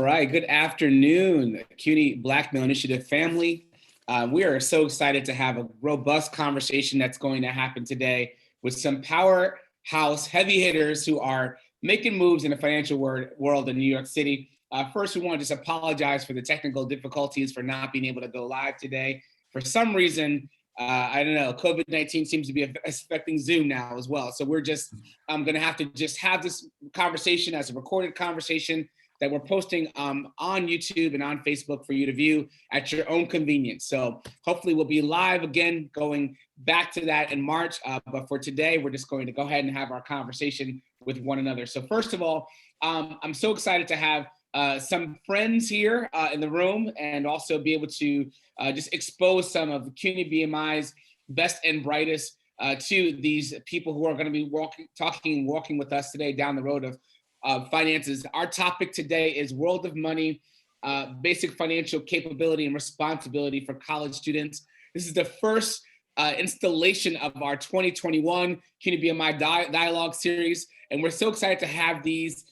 All right, good afternoon, CUNY Black Male Initiative family. We are so excited to have a robust conversation that's going to happen today with some powerhouse heavy hitters who are making moves in the financial world in New York City. First, we want to just apologize for the technical difficulties for not being able to go live today. For some reason, I don't know, COVID-19 seems to be affecting Zoom now as well. So we're just going to have to just have this conversation as a recorded conversation that we're posting on YouTube and on Facebook for you to view at your own convenience. So hopefully we'll be live again, going back to that in March. But for today, we're just going to go ahead and have our conversation with one another. So first of all, I'm so excited to have some friends here in the room and also be able to just expose some of CUNY BMI's best and brightest to these people who are going to be walking with us today down the road of finances. Our topic today is World of Money, basic financial capability and responsibility for college students. This is the first installation of our 2021 CUNY BMI dialogue series, and we're so excited to have these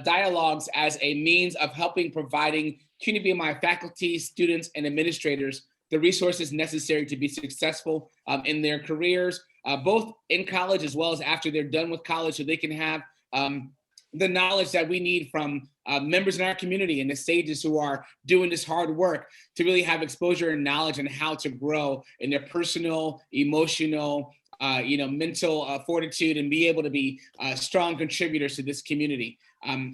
dialogues as a means of helping providing CUNY BMI faculty, students, and administrators the resources necessary to be successful in their careers, both in college as well as after they're done with college, so they can have the knowledge that we need from members in our community and the sages who are doing this hard work to really have exposure and knowledge on how to grow in their personal, emotional, mental fortitude and be able to be strong contributors to this community.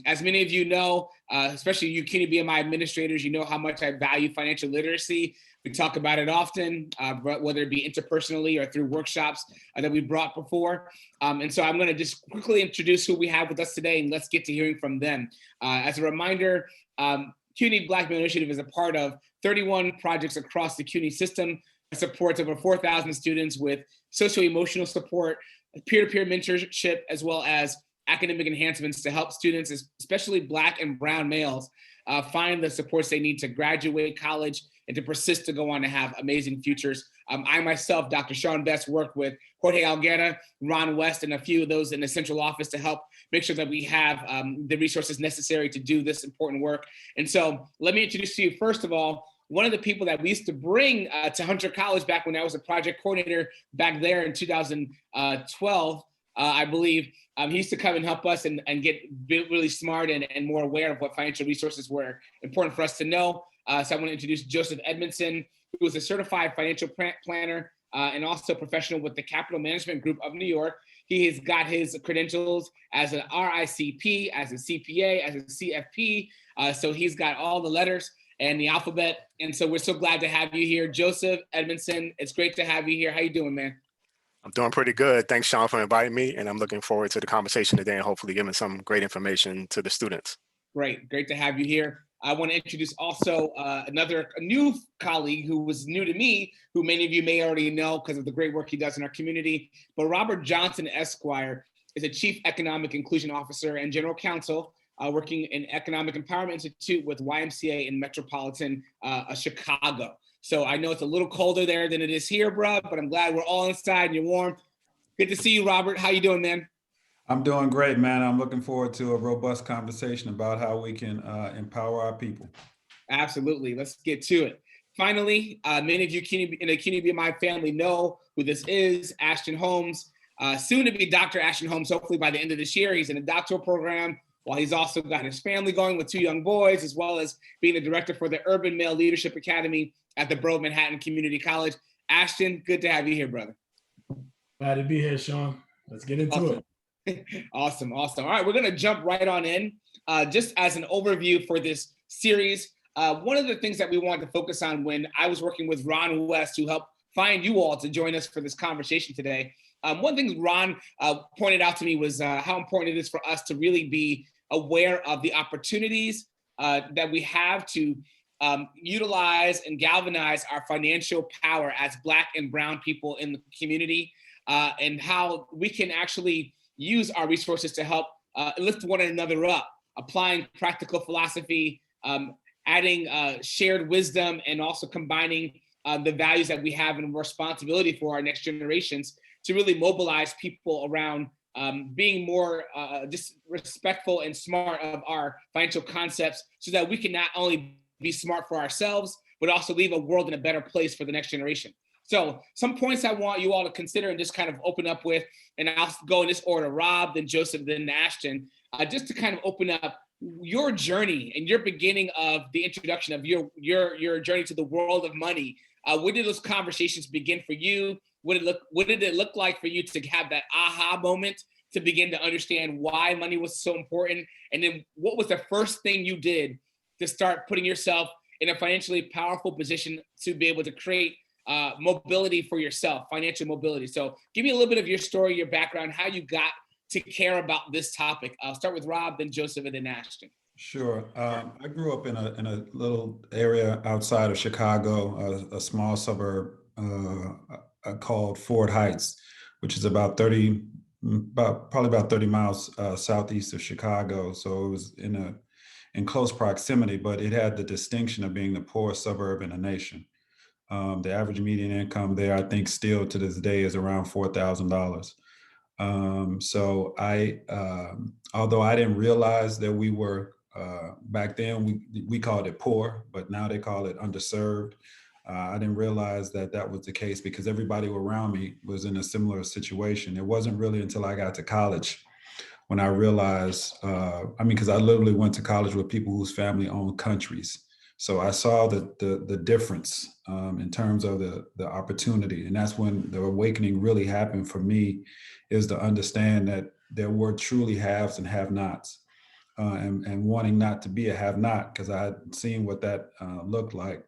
As many of you know, especially you CUNY BMI administrators, you know how much I value financial literacy. We talk about it often, whether it be interpersonally or through workshops that we brought before. And so I'm going to just quickly introduce who we have with us today, and let's get to hearing from them. As a reminder, CUNY Black Male Initiative is a part of 31 projects across the CUNY system. It supports over 4,000 students with socio-emotional support, peer-to-peer mentorship, as well as academic enhancements to help students, especially Black and brown males, find the supports they need to graduate college and to persist to go on to have amazing futures. I myself, Dr. Sean Best, work with Jorge Alguera, Ron West, and a few of those in the central office to help make sure that we have the resources necessary to do this important work. And so let me introduce to you, first of all, one of the people that we used to bring to Hunter College back when I was a project coordinator back there in 2012, I believe. He used to come and help us and get really smart and more aware of what financial resources were important for us to know. So I want to introduce Joseph Edmonson, who is a certified financial planner and also professional with the Capital Management Group of New York. He has got his credentials as an RICP, as a CPA, as a CFP. So he's got all the letters and the alphabet. And so we're so glad to have you here, Joseph Edmonson. It's great to have you here. How you doing, man? I'm doing pretty good. Thanks, Sean, for inviting me. And I'm looking forward to the conversation today and hopefully giving some great information to the students. Great to have you here. I want to introduce also a new colleague who was new to me, who many of you may already know because of the great work he does in our community. But Robert Johnson, Esquire, is a Chief Economic Inclusion Officer and General Counsel working in Economic Empowerment Institute with YMCA in Metropolitan Chicago. So I know it's a little colder there than it is here, bro, but I'm glad we're all inside and you're warm. Good to see you, Robert. How you doing, man? I'm doing great, man. I'm looking forward to a robust conversation about how we can empower our people. Absolutely. Let's get to it. Finally, many of you in the CUNY BMI family know who this is, Ashton Holmes, soon to be Dr. Ashton Holmes, hopefully by the end of this year. He's in a doctoral program, while he's also got his family going with 2 young boys, as well as being the director for the Urban Male Leadership Academy at the Broad Manhattan Community College. Ashton, good to have you here, brother. Glad to be here, Sean. Let's get into it. Awesome. All right, we're going to jump right on in. Just as an overview for this series, one of the things that we wanted to focus on when I was working with Ron West, who helped find you all to join us for this conversation today, one thing Ron pointed out to me was how important it is for us to really be aware of the opportunities that we have to utilize and galvanize our financial power as Black and brown people in the community, and how we can actually use our resources to help lift one another up, applying practical philosophy, adding shared wisdom, and also combining the values that we have and responsibility for our next generations to really mobilize people around being more just respectful and smart of our financial concepts so that we can not only be smart for ourselves, but also leave a world in a better place for the next generation. So some points I want you all to consider and just kind of open up with, and I'll go in this order: Rob, then Joseph, then Ashton, just to kind of open up your journey and your beginning of the introduction of your journey to the world of money. Where did those conversations begin for you? What did it look like for you to have that aha moment to begin to understand why money was so important? And then what was the first thing you did to start putting yourself in a financially powerful position to be able to create mobility for yourself, financial mobility? So give me a little bit of your story, your background, how you got to care about this topic. I'll start with Rob, then Joseph, and then Ashton. Sure. I grew up in a little area outside of Chicago, a small suburb called Ford Heights, which is probably about 30 miles southeast of Chicago. So it was in close proximity, but it had the distinction of being the poorest suburb in the nation. The average median income there, I think, still to this day is around $4,000. So although I didn't realize that we were back then, we called it poor, but now they call it underserved. I didn't realize that was the case because everybody around me was in a similar situation. It wasn't really until I got to college when I realized, because I literally went to college with people whose family owned countries. So I saw the difference in terms of the opportunity. And that's when the awakening really happened for me, is to understand that there were truly haves and have-nots, and wanting not to be a have-not, because I had seen what that looked like.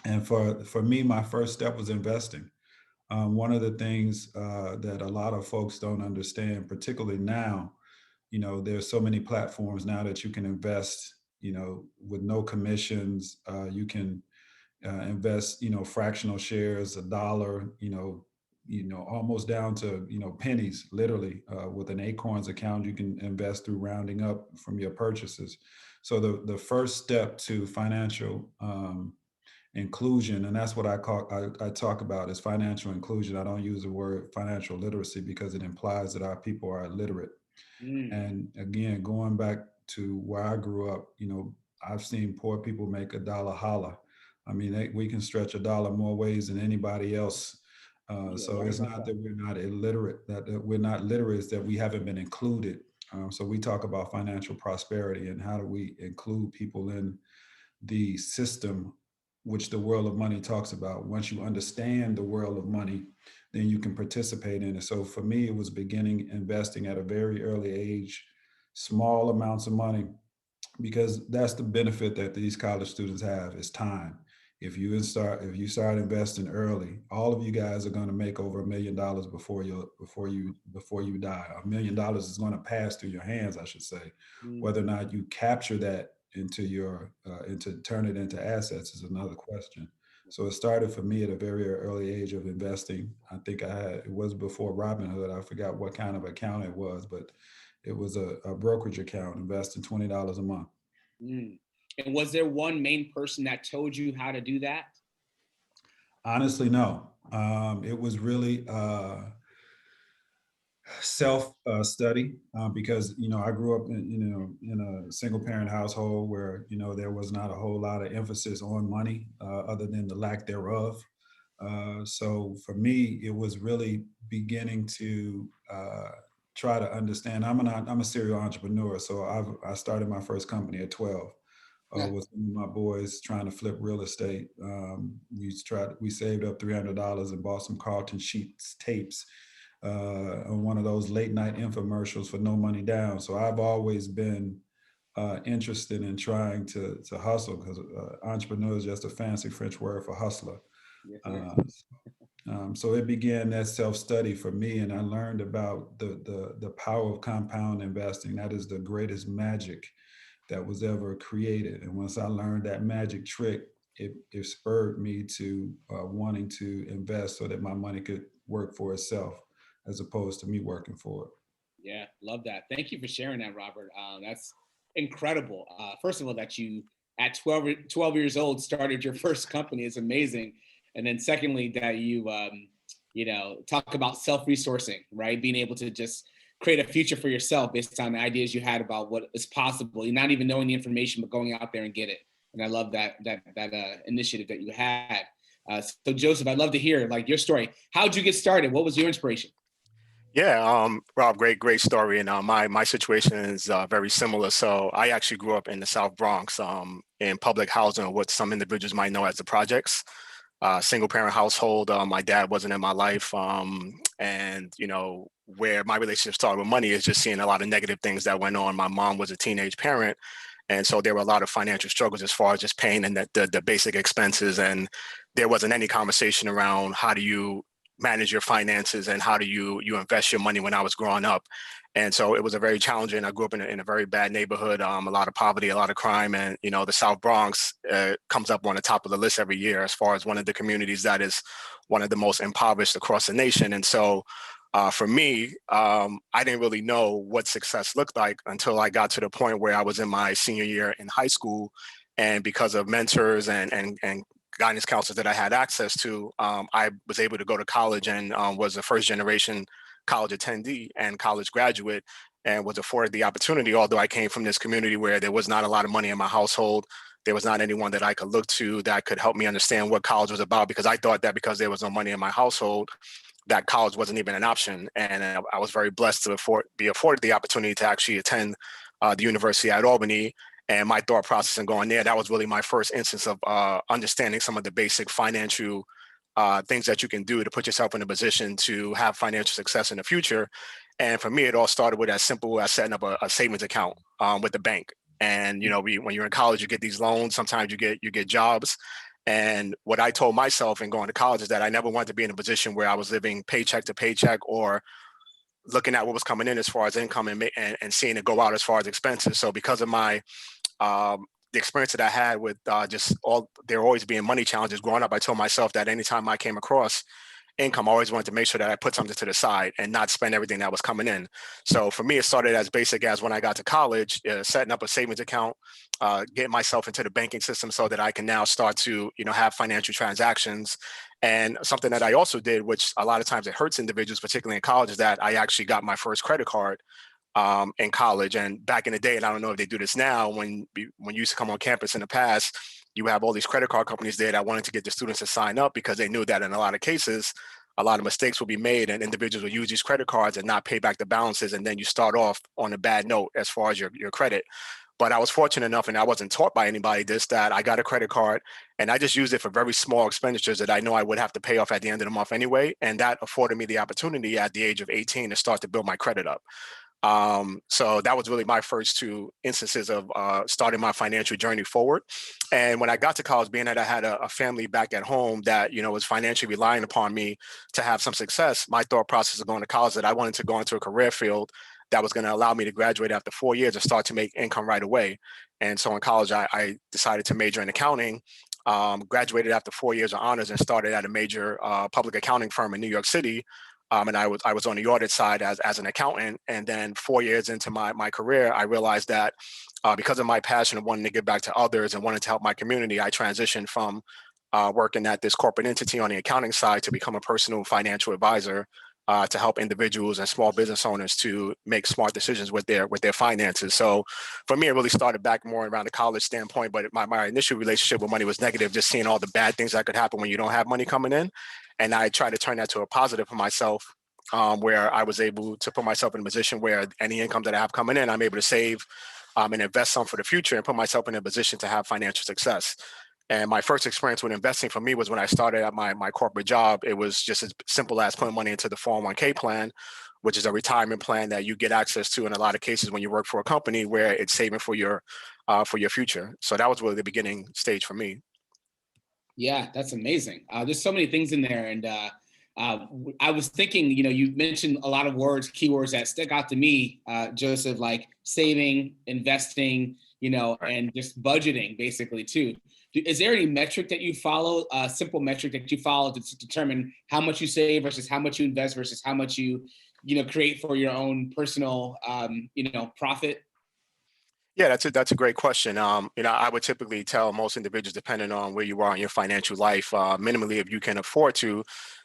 And for me, my first step was investing. One of the things that a lot of folks don't understand, particularly now, there's so many platforms now that you can invest, with no commissions. You can invest, fractional shares, $1, almost down to, pennies, literally. With an Acorns account, you can invest through rounding up from your purchases. So the first step to financial inclusion, and that's what I talk about, is financial inclusion. I don't use the word financial literacy because it implies that our people are illiterate. And again, going back to where I grew up, I've seen poor people make $1 holla. I mean, we can stretch $1 more ways than anybody else. So it's not that we're not illiterate, that we're not literate, it's that we haven't been included. So we talk about financial prosperity and how do we include people in the system, which the world of money talks about. Once you understand the world of money, then you can participate in it. So for me, it was beginning investing at a very early age, small amounts of money, because that's the benefit that these college students have, is time. If you start investing early, all of you guys are going to make over $1 million before you die. $1 million is going to pass through your hands, I should say. Whether or not you capture that into turn it into assets is another question. So it started for me at a very early age of investing. I think it was before Robinhood. I forgot what kind of account it was, but it was a brokerage account, investing $20 a month. And was there one main person that told you how to do that? Honestly, no. It was really self study, because I grew up in a single parent household where there was not a whole lot of emphasis on money, other than the lack thereof. So for me, it was really beginning to try to understand. I'm a serial entrepreneur, so I started my first company at 12. With my boys trying to flip real estate. We saved up $300 and bought some Carlton Sheets tapes on one of those late night infomercials for no money down. So I've always been interested in trying to hustle, because entrepreneur is just a fancy French word for hustler. So it began that self-study for me, and I learned about the power of compound investing. That is the greatest magic that was ever created. And once I learned that magic trick, it spurred me to wanting to invest so that my money could work for itself, as opposed to me working for it. Yeah, love that. Thank you for sharing that, Robert. That's incredible. First of all, that you at 12 years old started your first company is amazing. And then secondly, that you talk about self-resourcing, right? Being able to just create a future for yourself based on the ideas you had about what is possible. You're not even knowing the information, but going out there and get it. And I love that initiative that you had. So Joseph, I'd love to hear like your story. How'd you get started? What was your inspiration? Yeah, Rob, great story. And my situation is very similar. So I actually grew up in the South Bronx in public housing, or what some individuals might know as the projects. Single parent household. My dad wasn't in my life. And, you know, where my relationship started with money is just seeing a lot of negative things that went on. My mom was a teenage parent. And so there were a lot of financial struggles as far as just paying and the basic expenses. And there wasn't any conversation around how do you manage your finances and how do you invest your money when I was growing up. And so it was a very challenging. I grew up in a very bad neighborhood, a lot of poverty, a lot of crime. And, you know, the South Bronx comes up on the top of the list every year as far as one of the communities that is one of the most impoverished across the nation. And so for me, I didn't really know what success looked like until I got to the point where I was in my senior year in high school. And because of mentors and guidance counselors that I had access to, I was able to go to college and was a first generation college attendee and college graduate, and was afforded the opportunity, although I came from this community where there was not a lot of money in my household. There was not anyone that I could look to that could help me understand what college was about, because I thought that because there was no money in my household, that college wasn't even an option. And I was very blessed to be afforded the opportunity to actually attend the University at Albany. And my thought process in going there, that was really my first instance of understanding some of the basic financial things that you can do to put yourself in a position to have financial success in the future. And for me, it all started with as simple as setting up a savings account with the bank. And, you know, when you're in college, you get these loans. Sometimes you get jobs. And what I told myself in going to college is that I never wanted to be in a position where I was living paycheck to paycheck, or looking at what was coming in as far as income and seeing it go out as far as expenses. So because of my the experience that I had with there always being money challenges growing up, I told myself that anytime I came across income, I always wanted to make sure that I put something to the side and not spend everything that was coming in. So for me, it started as basic as when I got to college, setting up a savings account, getting myself into the banking system so that I can now start to, you know, have financial transactions. And something that I also did, which a lot of times it hurts individuals, particularly in college, is that I actually got my first credit card in college. And back in the day, and I don't know if they do this now, when you used to come on campus in the past, you have all these credit card companies there that wanted to get the students to sign up because they knew that in a lot of cases, a lot of mistakes will be made and individuals will use these credit cards and not pay back the balances. And then you start off on a bad note as far as your credit. But I was fortunate enough, and I wasn't taught by anybody this, that I got a credit card and I just used it for very small expenditures that I know I would have to pay off at the end of the month anyway. And that afforded me the opportunity at the age of 18 to start to build my credit up. So that was really my first two instances of starting my financial journey forward. And when I got to college, being that I had a family back at home that, you know, was financially relying upon me to have some success, my thought process of going to college that I wanted to go into a career field that was going to allow me to graduate after 4 years and start to make income right away. And so in college, I decided to major in accounting, graduated after 4 years of honors, and started at a major public accounting firm in New York City. And I was on the audit side as an accountant. And then 4 years into my career, I realized that because of my passion of wanting to give back to others and wanting to help my community, I transitioned from working at this corporate entity on the accounting side to become a personal financial advisor to help individuals and small business owners to make smart decisions with their finances. So for me, it really started back more around the college standpoint, but my initial relationship with money was negative, just seeing all the bad things that could happen when you don't have money coming in. And I tried to turn that to a positive for myself, where I was able to put myself in a position where any income that I have coming in, I'm able to save and invest some for the future and put myself in a position to have financial success. And my first experience with investing for me was when I started at my corporate job. It was just as simple as putting money into the 401k plan, which is a retirement plan that you get access to in a lot of cases when you work for a company, where it's saving for your future. So that was really the beginning stage for me. Yeah, that's amazing. There's so many things in there. And I was thinking, you know, you mentioned a lot of keywords that stick out to me, Joseph, like saving, investing, you know, Right. and just budgeting basically too. Is there any metric that you follow, a simple metric that you follow to determine how much you save versus how much you invest versus how much you know, create for your own personal, you know, profit? Yeah, that's a great question. I would typically tell most individuals, depending on where you are in your financial life, minimally, if you can afford to,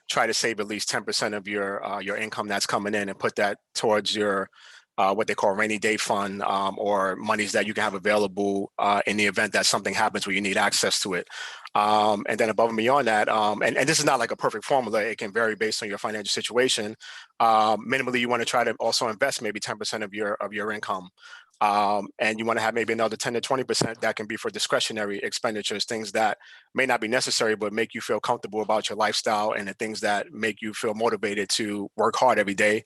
try to save at least 10% of your income that's coming in and put that towards your what they call rainy day fund, or monies that you can have available in the event that something happens where you need access to it. And then above and beyond that, and this is not like a perfect formula, it can vary based on your financial situation. Minimally, you want to try to also invest maybe 10% of your income. And you want to have maybe another 10 to 20% that can be for discretionary expenditures, things that may not be necessary, but make you feel comfortable about your lifestyle, and the things that make you feel motivated to work hard every day.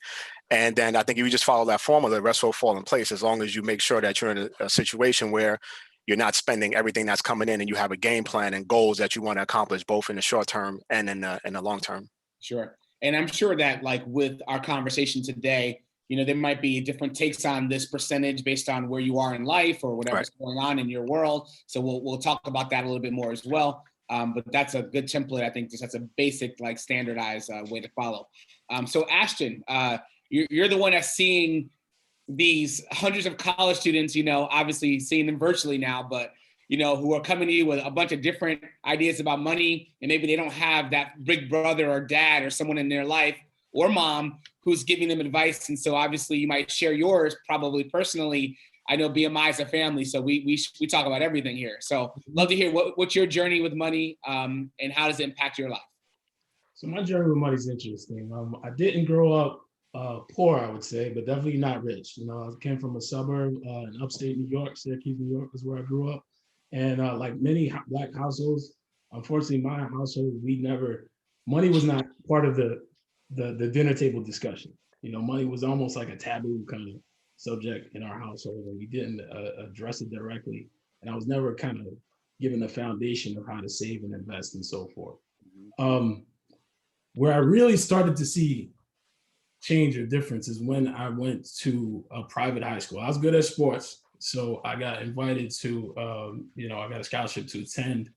And then I think if you just follow that formula, the rest will fall in place, as long as you make sure that you're in a situation where you're not spending everything that's coming in, and you have a game plan and goals that you want to accomplish both in the short term and in the long term. Sure. And I'm sure that, like, with our conversation today, there might be different takes on this percentage based on where you are in life or whatever's going on in your world. So we'll talk about that a little bit more as well. But that's a good template. I think just that's a basic, like, standardized way to follow. So Ashton, you're the one that's seeing these hundreds of college students, obviously seeing them virtually now, but who are coming to you with a bunch of different ideas about money, and maybe they don't have that big brother or dad or someone in their life or mom who's giving them advice. And so obviously you might share yours, probably personally. I know BMI is a family, so we talk about everything here. So love to hear what's your journey with money, and how does it impact your life? So my journey with money is interesting. I didn't grow up poor, I would say, but definitely not rich. I came from a suburb in upstate New York. Syracuse, New York is where I grew up. And like many Black households, unfortunately, my household, money was not part of the dinner table discussion. Money was almost like a taboo kind of subject in our household, and we didn't address it directly. And I was never kind of given the foundation of how to save and invest and so forth. Where I really started to see change or difference is when I went to a private high school. I was good at sports, so I got invited to, I got a scholarship to attend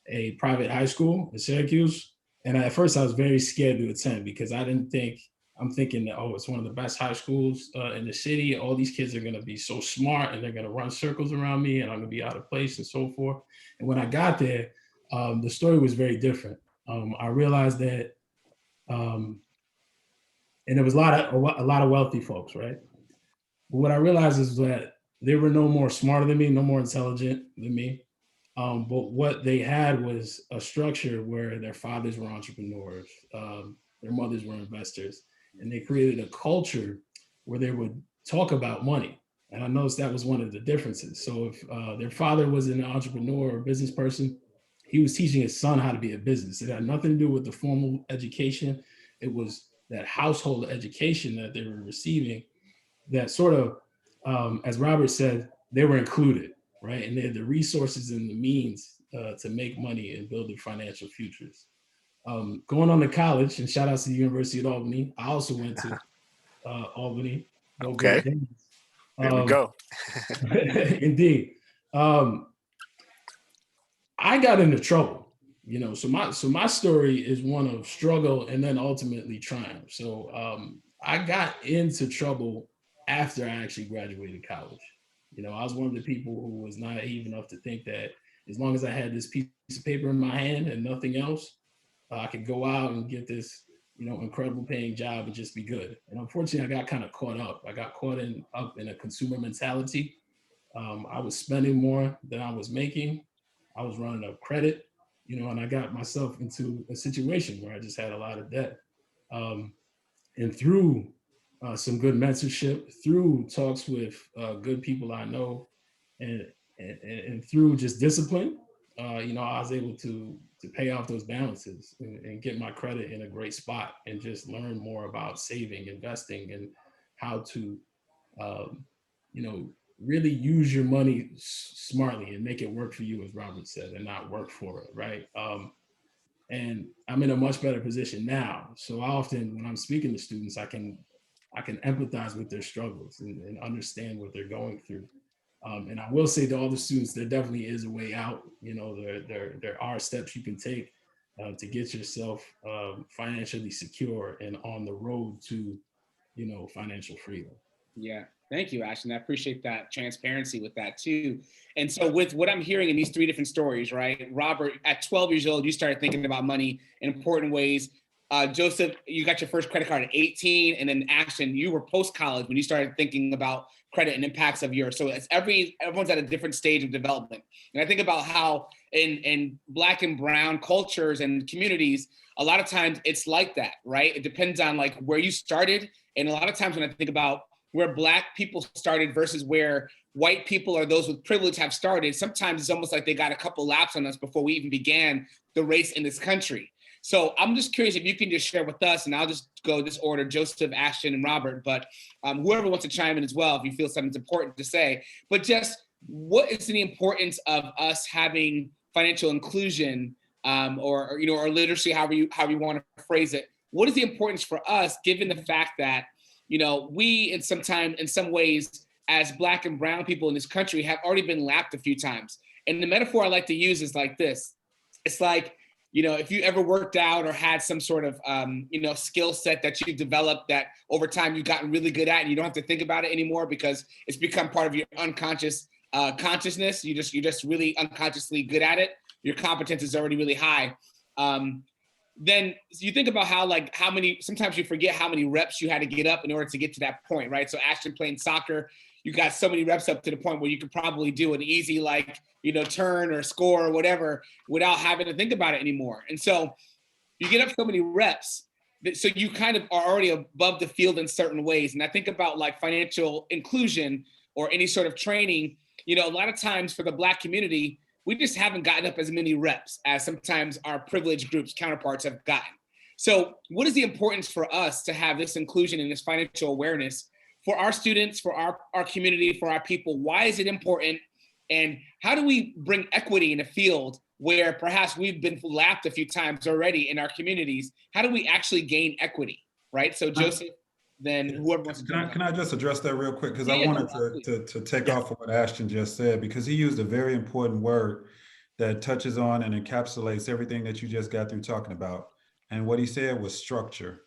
a private high school in Syracuse. And at first I was very scared to attend, because I'm thinking that, oh, it's one of the best high schools in the city. All these kids are gonna be so smart, and they're gonna run circles around me, and I'm gonna be out of place and so forth. And when I got there, the story was very different. I realized that, and there was a lot of wealthy folks, right? But what I realized is that they were no more smarter than me, no more intelligent than me. But what they had was a structure where their fathers were entrepreneurs, their mothers were investors, and they created a culture where they would talk about money. And I noticed that was one of the differences. So if their father was an entrepreneur or business person, he was teaching his son how to be a business. It had nothing to do with the formal education. It was that household education that they were receiving that sort of, as Robert said, they were included, right? And they had the resources and the means to make money and build their financial futures. Going on to college, and shout out to the University of Albany. I also went to Albany. Go Okay, Great Danes. there we go. Indeed. I got into trouble, so my story is one of struggle and then ultimately triumph. So I got into trouble after I actually graduated college. I was one of the people who was naive enough to think that as long as I had this piece of paper in my hand and nothing else, I could go out and get this, incredible paying job and just be good. And unfortunately, I got kind of caught up. I got up in a consumer mentality. I was spending more than I was making. I was running up credit, and I got myself into a situation where I just had a lot of debt. And through some good mentorship, through talks with good people I know, and through just discipline, I was able to pay off those balances and get my credit in a great spot, and just learn more about saving, investing, and how to, really use your money smartly and make it work for you, as Robert said, and not work for it, right? And I'm in a much better position now. So often when I'm speaking to students, I can empathize with their struggles and understand what they're going through. And I will say to all the students, there definitely is a way out. There are steps you can take to get yourself financially secure and on the road to, financial freedom. Yeah. Thank you, Ashton. I appreciate that transparency with that too. And so with what I'm hearing in these three different stories, right? Robert, at 12 years old, you started thinking about money in important ways. Joseph, you got your first credit card at 18. And then Ashton, you were post-college when you started thinking about credit and impacts of yours. So it's everyone's at a different stage of development. And I think about how in Black and brown cultures and communities, a lot of times it's like that, right? It depends on like where you started. And a lot of times when I think about where Black people started versus where white people or those with privilege have started, sometimes it's almost like they got a couple laps on us before we even began the race in this country. So I'm just curious if you can just share with us, and I'll just go this order, Joseph, Ashton, and Robert, but whoever wants to chime in as well, if you feel something's important to say, but just what is the importance of us having financial inclusion or literacy, however you want to phrase it? What is the importance for us, given the fact that we in some ways, as Black and brown people in this country, have already been lapped a few times. And the metaphor I like to use is like this. It's like, if you ever worked out or had some sort of, skill set that you've developed that over time you've gotten really good at, and you don't have to think about it anymore because it's become part of your unconscious consciousness. You're just really unconsciously good at it. Your competence is already really high. Then you think about sometimes you forget how many reps you had to get up in order to get to that point, right? So Ashton playing soccer, you got so many reps up to the point where you could probably do an easy, turn or score or whatever without having to think about it anymore. And so you get up so many reps, so you kind of are already above the field in certain ways. And I think about like financial inclusion or any sort of training, a lot of times for the Black community, we just haven't gotten up as many reps as sometimes our privileged groups counterparts have gotten. So what is the importance for us to have this inclusion and this financial awareness for our students, for our community, for our people? Why is it important? And how do we bring equity in a field where perhaps we've been lapped a few times already in our communities? How do we actually gain equity, right? So Joseph, then whoever wants to can I just address that real quick? Because I wanted to take off of what Ashton just said, because he used a very important word that touches on and encapsulates everything that you just got through talking about. And what he said was structure.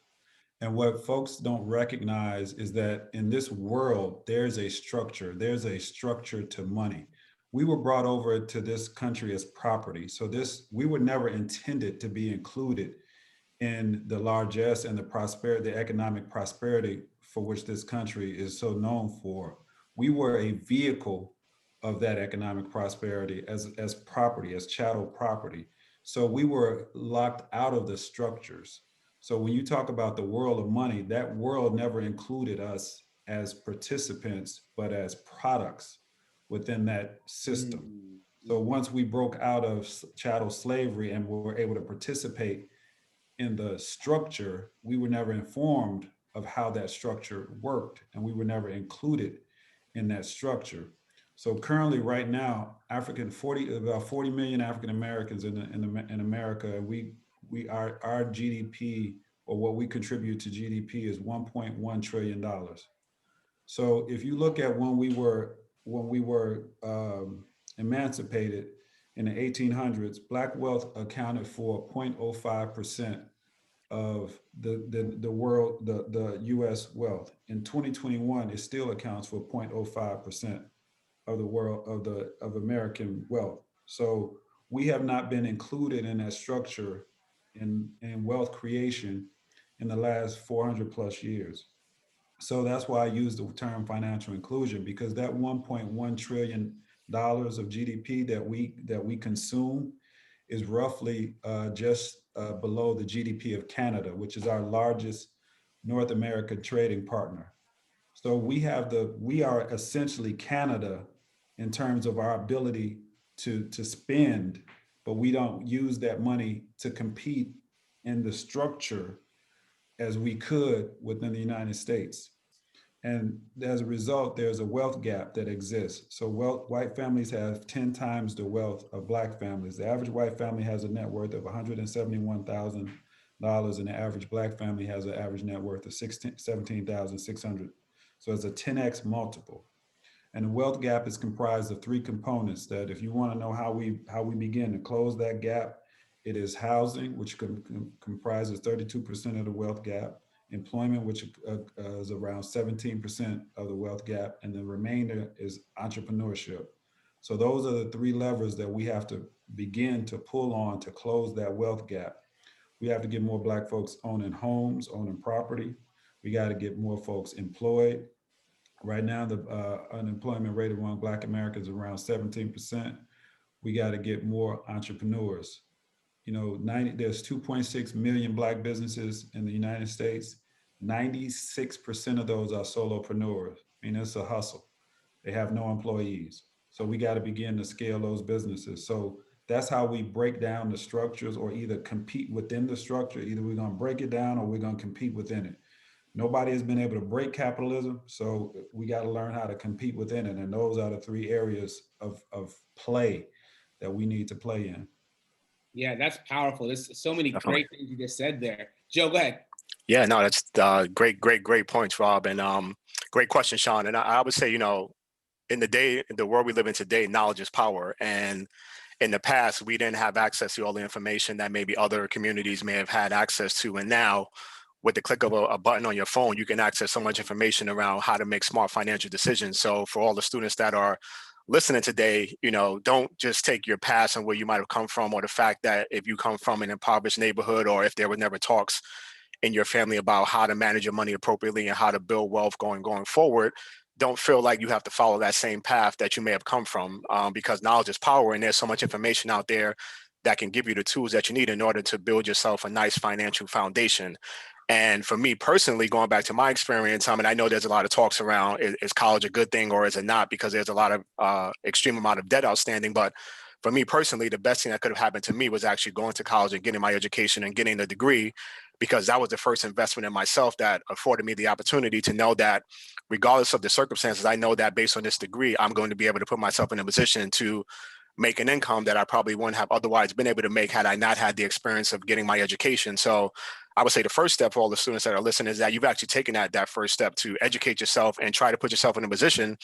And what folks don't recognize is that in this world, there's a structure. There's a structure to money. We were brought over to this country as property. So we were never intended to be included in the largesse and the prosperity, the economic prosperity for which this country is so known for. We were a vehicle of that economic prosperity as property, as chattel property. So we were locked out of the structures. So when you talk about the world of money, that world never included us as participants, but as products within that system. So once we broke out of chattel slavery and were able to participate in the structure, we were never informed of how that structure worked, and we were never included in that structure. So currently, right now, about 40 million African Americans in America, our GDP, or what we contribute to GDP, is $1.1 trillion. So if you look at when we were emancipated in the 1800s, Black wealth accounted for 0.05% of the U.S. wealth. In 2021, it still accounts for 0.05% of the world of American wealth. So we have not been included in that structure in wealth creation in the last 400 plus years. So that's why I use the term financial inclusion, because that $1.1 trillion of GDP that we consume is roughly just below the GDP of Canada, which is our largest North American trading partner. So we are essentially Canada in terms of our ability to spend, but we don't use that money to compete in the structure as we could within the United States. And as a result, there's a wealth gap that exists. So white families have 10 times the wealth of Black families. The average white family has a net worth of $171,000, and the average Black family has an average net worth of $17,600. So it's a 10x multiple. And the wealth gap is comprised of three components that, if you want to know how we begin to close that gap, it is housing, which comprises 32% of the wealth gap. employment, which is around 17% of the wealth gap, and the remainder is entrepreneurship. So those are the three levers that we have to begin to pull on to close that wealth gap. We have to get more Black folks owning homes, owning property. We got to get more folks employed. Right now, the unemployment rate among Black Americans is around 17%. We got to get more entrepreneurs. You know, there's 2.6 million Black businesses in the United States. 96% of those are solopreneurs. I mean, it's a hustle. They have no employees. So we got to begin to scale those businesses. So that's how we break down the structures, or either compete within the structure. Either we're going to break it down or we're going to compete within it. Nobody has been able to break capitalism, so we got to learn how to compete within it. And those are the three areas of play that we need to play in. Yeah, that's powerful. There's so many Definitely. great things you just said there. Joe, go ahead. Yeah, no, that's great points, Rob, and great question, Sean. And I would say, you know, in the world we live in today, knowledge is power. And in the past, we didn't have access to all the information that maybe other communities may have had access to. And now, with the click of a button on your phone, you can access so much information around how to make smart financial decisions. So for all the students that are listening today, you know, don't just take your past and where you might have come from, or the fact that if you come from an impoverished neighborhood, or if there were never talks in your family about how to manage your money appropriately and how to build wealth going forward. Don't feel like you have to follow that same path that you may have come from, because knowledge is power, and there's so much information out there that can give you the tools that you need in order to build yourself a nice financial foundation. And for me personally, going back to my experience, I mean, I know there's a lot of talks around, is college a good thing or is it not? Because there's a lot of extreme amount of debt outstanding. But for me personally, the best thing that could have happened to me was actually going to college and getting my education and getting the degree, because that was the first investment in myself that afforded me the opportunity to know that regardless of the circumstances, I know that based on this degree, I'm going to be able to put myself in a position to make an income that I probably wouldn't have otherwise been able to make had I not had the experience of getting my education. So I would say the first step for all the students that are listening is that you've actually taken that first step to educate yourself and try to put yourself in a position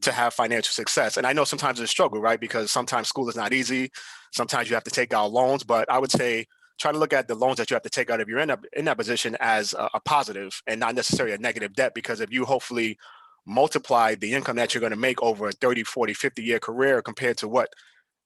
to have financial success. And I know sometimes it's a struggle, right? Because sometimes school is not easy. Sometimes you have to take out loans, but I would say try to look at the loans that you have to take out if you're in that position as a positive and not necessarily a negative debt. Because if you hopefully multiply the income that you're going to make over a 30, 40, 50-year career compared to what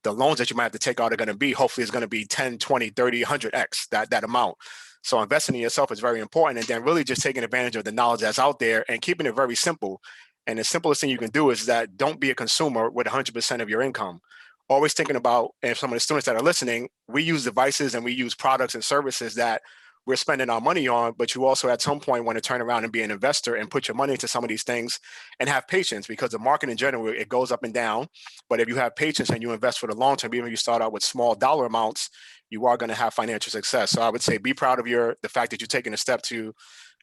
the loans that you might have to take out are going to be, hopefully it's going to be 10, 20, 30, 100x that amount. So investing in yourself is very important. And then really just taking advantage of the knowledge that's out there and keeping it very simple. And the simplest thing you can do is that don't be a consumer with 100% of your income. Always thinking about, and some of the students that are listening, we use devices and we use products and services that we're spending our money on, but you also at some point want to turn around and be an investor and put your money into some of these things and have patience, because the market in general, it goes up and down. But if you have patience and you invest for the long term, even if you start out with small dollar amounts, you are going to have financial success. So I would say be proud of the fact that you're taking a step to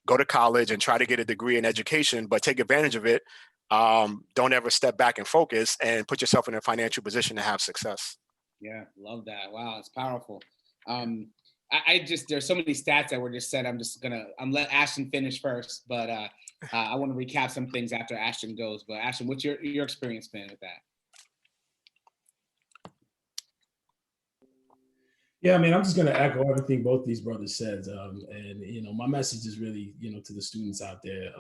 go to college and try to get a degree in education, but take advantage of it. Don't ever step back and focus and put yourself in a financial position to have success. Yeah, love that. Wow, it's powerful. I just, there's so many stats that were just said. I'm let Ashton finish first, but I want to recap some things after Ashton goes. But Ashton, what's your experience been with that? Yeah, I mean, I'm just going to echo everything both these brothers said. And, you know, my message is really, you know, to the students out there.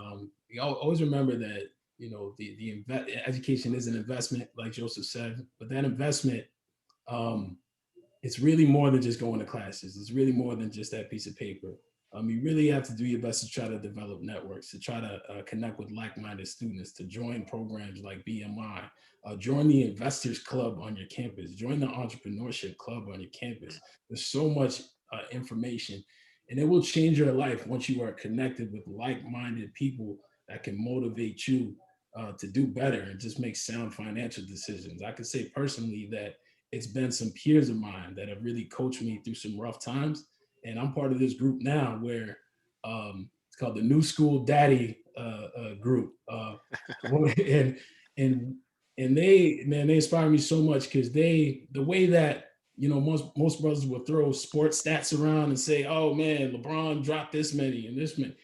You always remember that, you know, the education is an investment, like Joseph said, but that investment, it's really more than just going to classes. It's really more than just that piece of paper. You really have to do your best to try to develop networks, to try to connect with like-minded students, to join programs like BMI, join the Investors Club on your campus, join the Entrepreneurship Club on your campus. There's so much information, and it will change your life once you are connected with like-minded people that can motivate you to do better and just make sound financial decisions. I could say personally that it's been some peers of mine that have really coached me through some rough times. And I'm part of this group now where it's called the New School Daddy group. And they inspire me so much, because the way that, you know, most brothers will throw sports stats around and say, oh man, LeBron dropped this many and this many.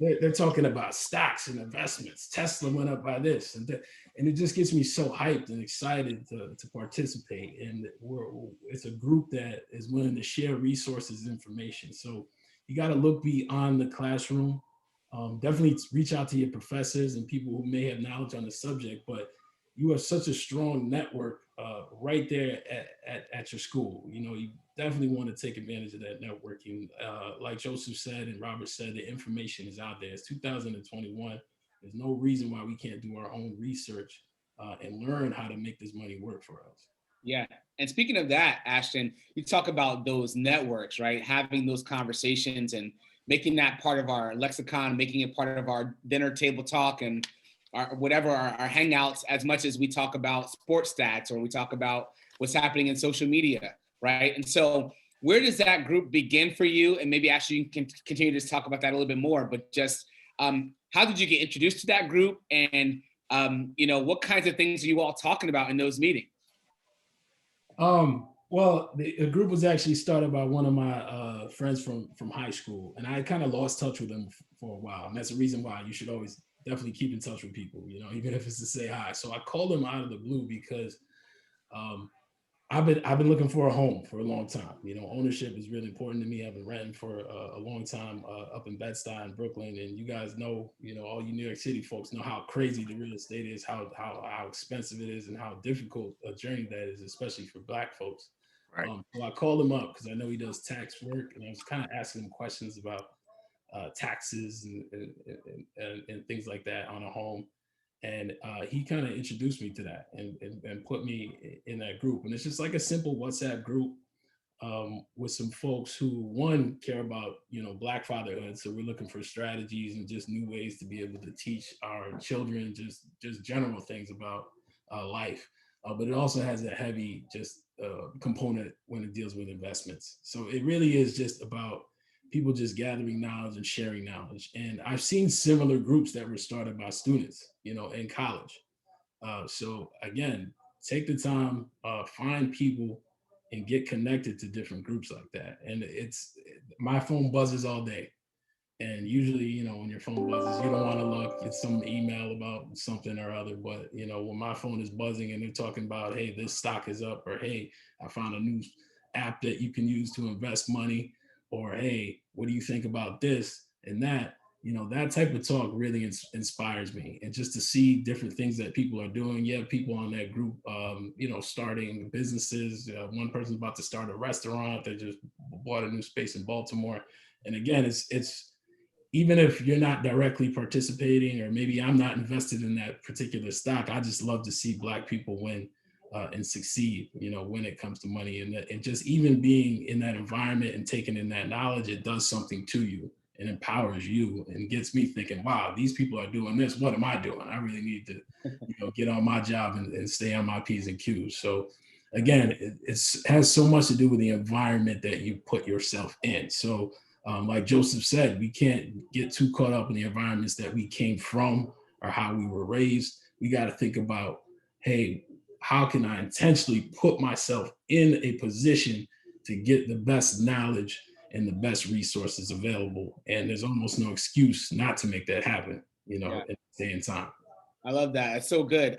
They're talking about stocks and investments. Tesla went up by this and that. And it just gets me so hyped and excited to participate. And it's a group that is willing to share resources and information. So you got to look beyond the classroom Definitely reach out to your professors and people who may have knowledge on the subject, but you have such a strong network right there at your school. You know, you definitely want to take advantage of that networking. Like Joseph said and Robert said, the information is out there. It's 2021. There's no reason why we can't do our own research and learn how to make this money work for us. Yeah. And speaking of that, Ashton, you talk about those networks, right? Having those conversations and making that part of our lexicon, making it part of our dinner table talk and our whatever our hangouts, as much as we talk about sports stats or we talk about what's happening in social media, right? And so where does that group begin for you? And maybe Ashton, you can continue to talk about that a little bit more, but just how did you get introduced to that group? And you know, what kinds of things are you all talking about in those meetings? Well, the group was actually started by one of my friends from high school, and I kind of lost touch with them for a while. And that's the reason why you should always definitely keep in touch with people, you know, even if it's to say hi. So I called him out of the blue because um, I've been looking for a home for a long time. You know, ownership is really important to me. I've been renting for a long time up in Bed-Stuy in Brooklyn, and you guys know, you know, all you New York City folks know how crazy the real estate is, how expensive it is, and how difficult a journey that is, especially for Black folks. Right. So I called him up because I know he does tax work, and I was kind of asking him questions about taxes and things like that on a home. And he kind of introduced me to that and put me in that group. And it's just like a simple WhatsApp group with some folks who, one, care about, you know, Black fatherhood. So we're looking for strategies and just new ways to be able to teach our children just general things about life. But it also has a heavy just component when it deals with investments. So it really is just about people just gathering knowledge and sharing knowledge. And I've seen similar groups that were started by students, you know, in college. So again, take the time, find people and get connected to different groups like that. And my phone buzzes all day. And usually, you know, when your phone buzzes, you don't want to look, it's some email about something or other. But, you know, when my phone is buzzing and they're talking about, hey, this stock is up, or hey, I found a new app that you can use to invest money, or hey, what do you think about this and that? You know, that type of talk really inspires me. And just to see different things that people are doing. You have people on that group, you know, starting businesses. One person's about to start a restaurant. They just bought a new space in Baltimore. And again, it's even if you're not directly participating, or maybe I'm not invested in that particular stock, I just love to see Black people win and succeed, you know, when it comes to money. And just even being in that environment and taking in that knowledge, it does something to you and empowers you and gets me thinking, wow, these people are doing this. What am I doing? I really need to, you know, get on my job and stay on my P's and Q's. So again, it has so much to do with the environment that you put yourself in. So like Joseph said, we can't get too caught up in the environments that we came from or how we were raised. We got to think about, hey, how can I intentionally put myself in a position to get the best knowledge and the best resources available? And there's almost no excuse not to make that happen, you know, at the same time. I love that. It's so good.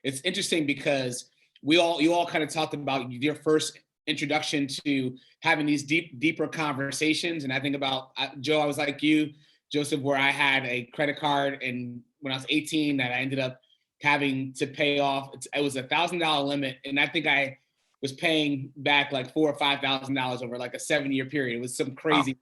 It's interesting because you all kind of talked about your first introduction to having these deeper conversations. And I think about Joe, I was like you, Joseph, where I had a credit card, and when I was 18 that I ended up having to pay off. It was $1,000 limit. And I think I was paying back like $4,000 or $5,000 over like a 7-year period. It was some crazy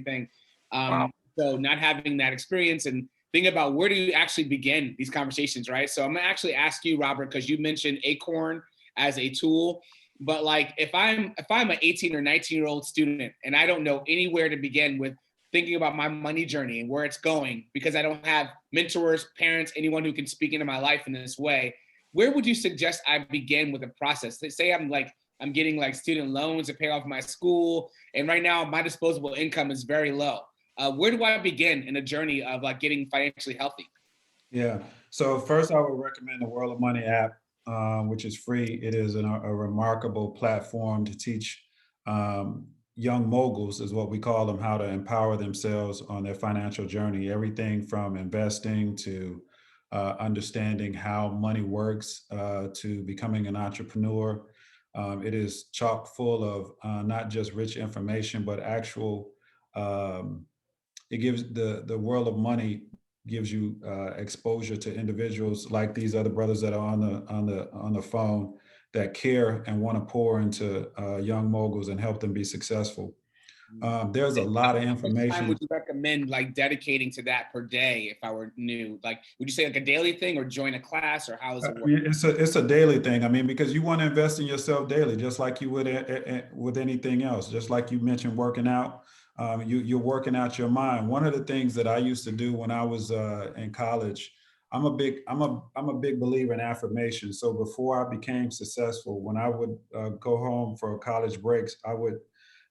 thing. So not having that experience and think about where do you actually begin these conversations, right? So I'm gonna actually ask you, Robert, because you mentioned Acorn as a tool. But like if I'm an 18 or 19-year-old student and I don't know anywhere to begin with thinking about my money journey and where it's going because I don't have mentors, parents, anyone who can speak into my life in this way, where would you suggest I begin with a process? Say I'm getting like student loans to pay off my school, and right now my disposable income is very low. Where do I begin in a journey of like getting financially healthy? Yeah. So first, I would recommend the World of Money app, which is free. It is a remarkable platform to teach young moguls, is what we call them, how to empower themselves on their financial journey. Everything from investing to understanding how money works to becoming an entrepreneur. It is chock full of not just rich information, but actual it gives the world of money gives you exposure to individuals like these other brothers that are on the phone that care and want to pour into young moguls and help them be successful. There's a lot of How much time information. would you recommend like dedicating to that per day if I were new? Like, would you say like a daily thing or join a class, or how does it work? It's a daily thing. I mean, because you want to invest in yourself daily, just like you would with anything else. Just like you mentioned, working out, you're working out your mind. One of the things that I used to do when I was in college, I'm a big believer in affirmation. So before I became successful, when I would go home for college breaks, I would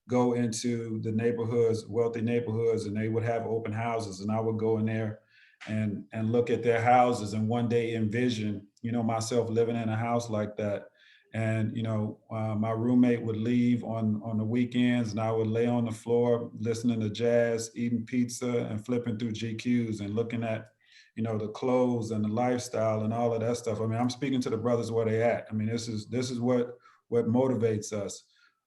go into the neighborhoods, wealthy neighborhoods, and they would have open houses, and I would go in there and look at their houses, and one day envision, myself living in a house like that. And my roommate would leave on the weekends, and I would lay on the floor listening to jazz, eating pizza, and flipping through GQs and looking at the clothes and the lifestyle and all of that stuff. I mean, I'm speaking to the brothers where they at. I mean, this is what motivates us.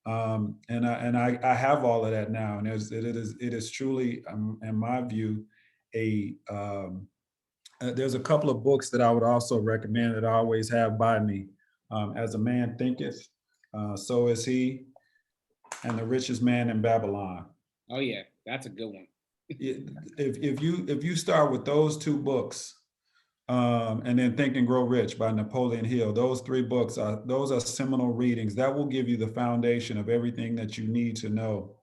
And I have all of that now, and it is truly, in my view, there's a couple of books that I would also recommend that I always have by me. As a Man Thinketh, So Is He, and The Richest Man in Babylon. Oh yeah, that's a good one. If you start with those two books, and then Think and Grow Rich by Napoleon Hill, those three books those are seminal readings that will give you the foundation of everything that you need to know.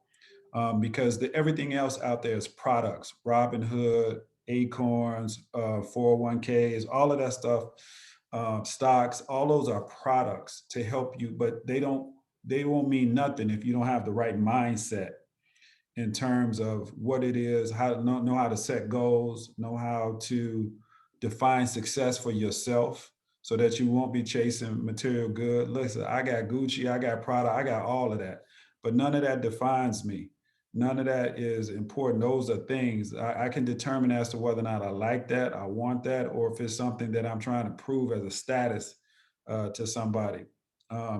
Because everything else out there is products, Robinhood, Acorns, 401ks, all of that stuff, stocks, all those are products to help you, but they won't mean nothing if you don't have the right mindset in terms of what it is, how to know how to set goals, know how to define success for yourself so that you won't be chasing material good. Listen, I got Gucci, I got Prada, I got all of that, but none of that defines me. None of that is important. Those are things I can determine as to whether or not I like that, I want that, or if it's something that I'm trying to prove as a status to somebody.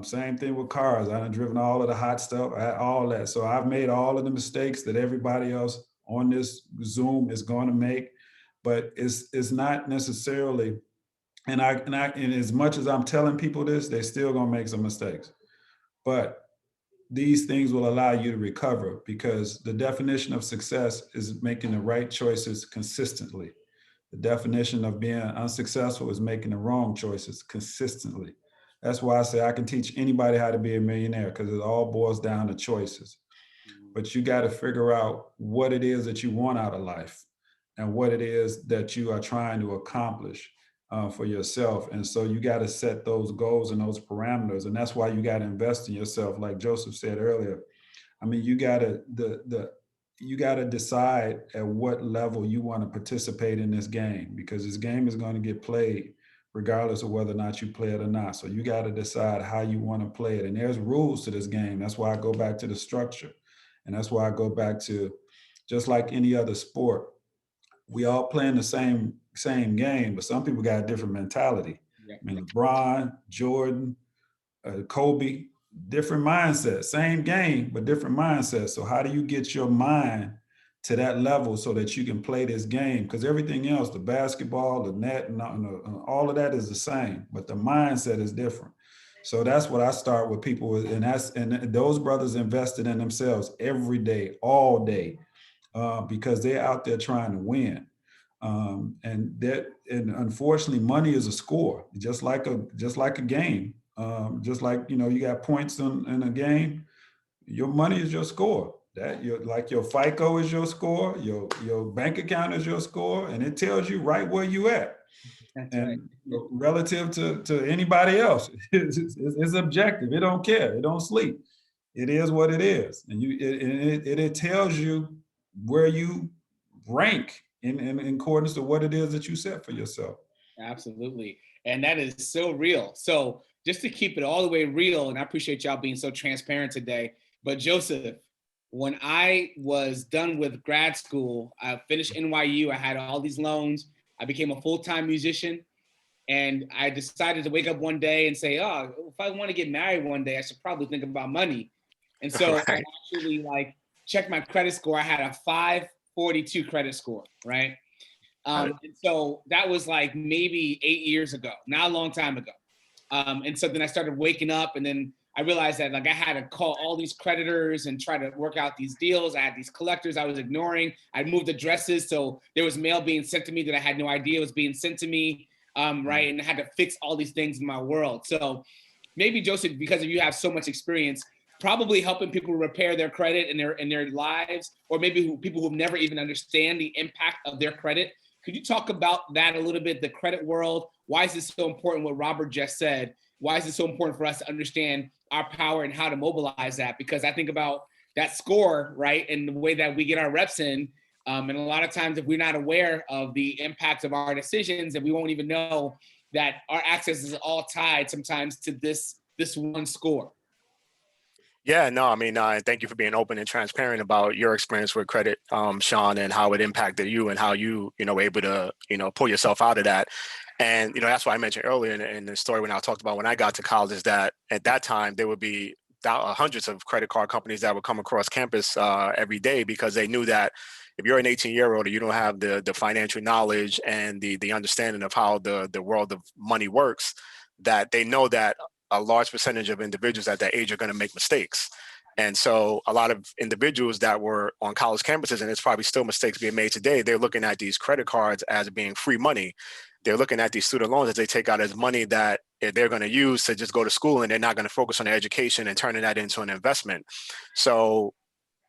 Same thing with cars. I've driven all of the hot stuff, all that. So I've made all of the mistakes that everybody else on this Zoom is going to make, but it's not necessarily. And as much as I'm telling people this, they're still going to make some mistakes. But these things will allow you to recover, because the definition of success is making the right choices consistently. The definition of being unsuccessful is making the wrong choices consistently. That's why I say I can teach anybody how to be a millionaire, because it all boils down to choices. But you got to figure out what it is that you want out of life and what it is that you are trying to accomplish for yourself. And so you got to set those goals and those parameters. And that's why you got to invest in yourself. Like Joseph said earlier, I mean, you got to decide at what level you want to participate in this game, because this game is going to get played regardless of whether or not you play it or not. So you got to decide how you want to play it. And there's rules to this game. That's why I go back to the structure. And that's why I go back to, just like any other sport, we all playing the same game, but some people got a different mentality. Yeah. I mean, LeBron, Jordan, Kobe, different mindsets, same game, but different mindsets. So how do you get your mind to that level so that you can play this game? Because everything else, the basketball, the net, and all of that is the same, but the mindset is different. So that's what I start with people with, and those brothers invested in themselves every day, all day, because they're out there trying to win. And unfortunately, money is a score, just like a game. Just like, you got points in a game, your money is your score. That your FICO is your score, your bank account is your score, and it tells you right where you at. That's and right. Relative to anybody else, it's objective. It don't care. It don't sleep. It is what it is, and it tells you where you rank in accordance to what it is that you set for yourself. Absolutely. And that is so real. So just to keep it all the way real, and I appreciate y'all being so transparent today, but Joseph, when I was done with grad school, I finished NYU, I had all these loans, I became a full-time musician, and I decided to wake up one day and say, oh, if I want to get married one day, I should probably think about money. And so Right. I actually checked my credit score. I had a 642 credit score, right? And so that was like maybe 8 years ago, not a long time ago. And so then I started waking up, and then I realized that like I had to call all these creditors and try to work out these deals. I had these collectors I was ignoring. I moved addresses, so there was mail being sent to me that I had no idea was being sent to me, right? And I had to fix all these things in my world. So maybe Joseph, because you have so much experience, probably helping people repair their credit in their lives, or maybe people who never even understand the impact of their credit. Could you talk about that a little bit, the credit world? Why is this so important, what Robert just said? Why is it so important for us to understand our power and how to mobilize that? Because I think about that score, right? And the way that we get our reps in. And a lot of times if we're not aware of the impact of our decisions, and we won't even know that our access is all tied sometimes to this one score. Yeah, no, I mean, thank you for being open and transparent about your experience with credit, Sean, and how it impacted you and how you were able to, pull yourself out of that. And, that's why I mentioned earlier in the story when I talked about when I got to college is that at that time, there would be hundreds of credit card companies that would come across campus every day, because they knew that if you're an 18-year-old and you don't have the financial knowledge and the understanding of how the world of money works, that they know that a large percentage of individuals at that age are going to make mistakes. And so a lot of individuals that were on college campuses, and it's probably still mistakes being made today, they're looking at these credit cards as being free money. They're looking at these student loans that they take out as money that they're going to use to just go to school, and they're not going to focus on their education and turning that into an investment. So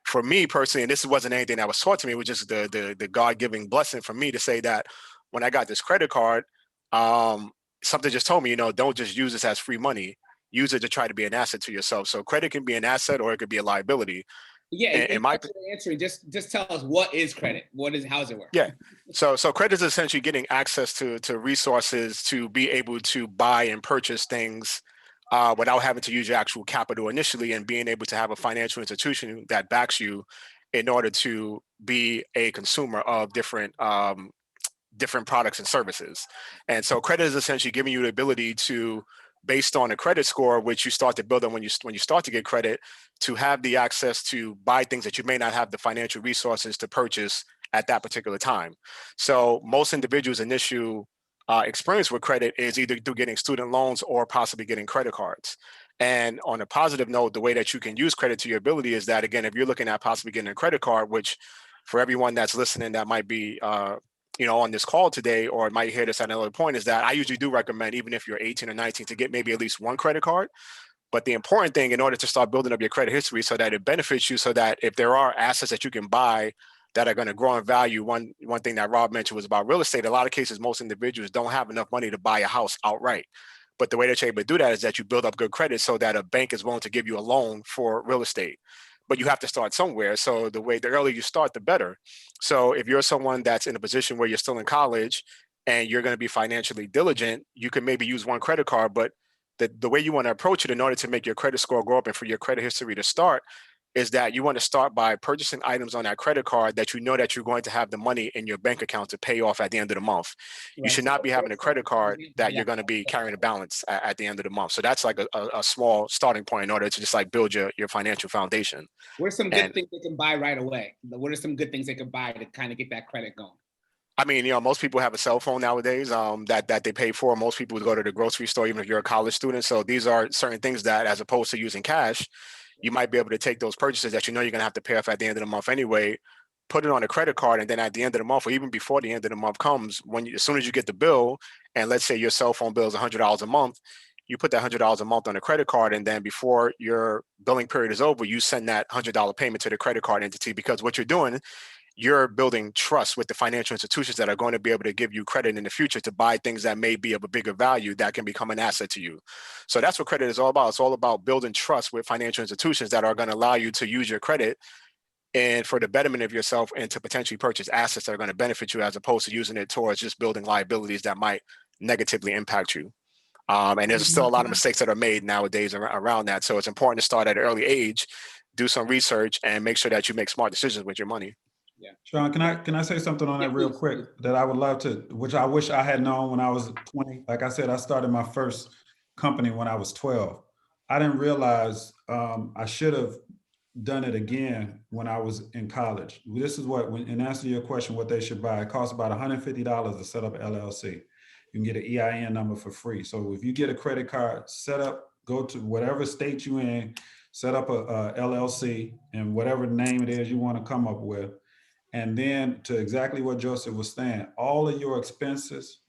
for me personally, and this wasn't anything that was taught to me, it was just the God-giving blessing for me to say that when I got this credit card, something just told me, don't just use this as free money. Use it to try to be an asset to yourself. So credit can be an asset, or it could be a liability. Yeah, and answering, just tell us, what is credit? How does it work? Yeah, so credit is essentially getting access to resources to be able to buy and purchase things without having to use your actual capital initially, and being able to have a financial institution that backs you in order to be a consumer of different products and services. And so credit is essentially giving you the ability to, based on a credit score, which you start to build on when you start to get credit, to have the access to buy things that you may not have the financial resources to purchase at that particular time. So most individuals' initial experience with credit is either through getting student loans or possibly getting credit cards. And on a positive note, the way that you can use credit to your ability is that, again, if you're looking at possibly getting a credit card, which for everyone that's listening that might be on this call today, or might hear this at another point, is that I usually do recommend, even if you're 18 or 19, to get maybe at least one credit card. But the important thing in order to start building up your credit history so that it benefits you, so that if there are assets that you can buy that are going to grow in value, one thing that Rob mentioned was about real estate. A lot of cases, most individuals don't have enough money to buy a house outright. But the way that you're able to do that is that you build up good credit so that a bank is willing to give you a loan for real estate. But you have to start somewhere. So the earlier you start, the better. So if you're someone that's in a position where you're still in college and you're going to be financially diligent, you can maybe use one credit card. But the way you want to approach it in order to make your credit score go up and for your credit history to start is that you want to start by purchasing items on that credit card that you know that you're going to have the money in your bank account to pay off at the end of the month. Right. You should not be having a credit card that you're going to be carrying a balance at the end of the month. So that's like a small starting point in order to just like build your financial foundation. What are some good things they can buy right away? What are some good things they can buy to kind of get that credit going? I mean, most people have a cell phone nowadays that they pay for. Most people would go to the grocery store, even if you're a college student. So these are certain things that, as opposed to using cash, you might be able to take those purchases that you know you're going to have to pay off at the end of the month anyway, put it on a credit card, and then at the end of the month, or even before the end of the month comes, as soon as you get the bill, and let's say your cell phone bill is $100 a month, you put that $100 a month on a credit card, and then before your billing period is over, you send that $100 payment to the credit card entity, because what you're doing, you're building trust with the financial institutions that are going to be able to give you credit in the future to buy things that may be of a bigger value that can become an asset to you. So that's what credit is all about. It's all about building trust with financial institutions that are going to allow you to use your credit and for the betterment of yourself, and to potentially purchase assets that are going to benefit you, as opposed to using it towards just building liabilities that might negatively impact you. And there's still a lot of mistakes that are made nowadays around that. So it's important to start at an early age, do some research, and make sure that you make smart decisions with your money. Yeah. Sean, can I say something on that real quick that I would love to, which I wish I had known when I was 20. Like I said, I started my first company when I was 12. I didn't realize I should have done it again when I was in college. This is what, in answer to your question, what they should buy, it costs about $150 to set up an LLC. You can get an EIN number for free. So if you get a credit card set up, go to whatever state you're in, set up a LLC and whatever name it is you want to come up with. And then to exactly what Joseph was saying, all of your expenses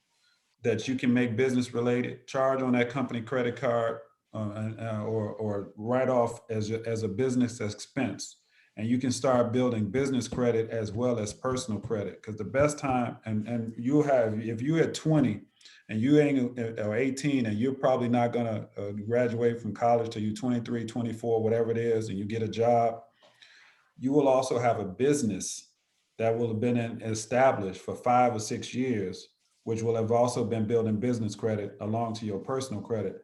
that you can make business related, charge on that company credit card or write off as a business expense. And you can start building business credit as well as personal credit. Because the best time, and you have, if you're at 20 and you ain't, or 18, and you're probably not gonna graduate from college till you're 23, 24, whatever it is, and you get a job, you will also have a business that will have been established for 5 or 6 years, which will have also been building business credit along to your personal credit,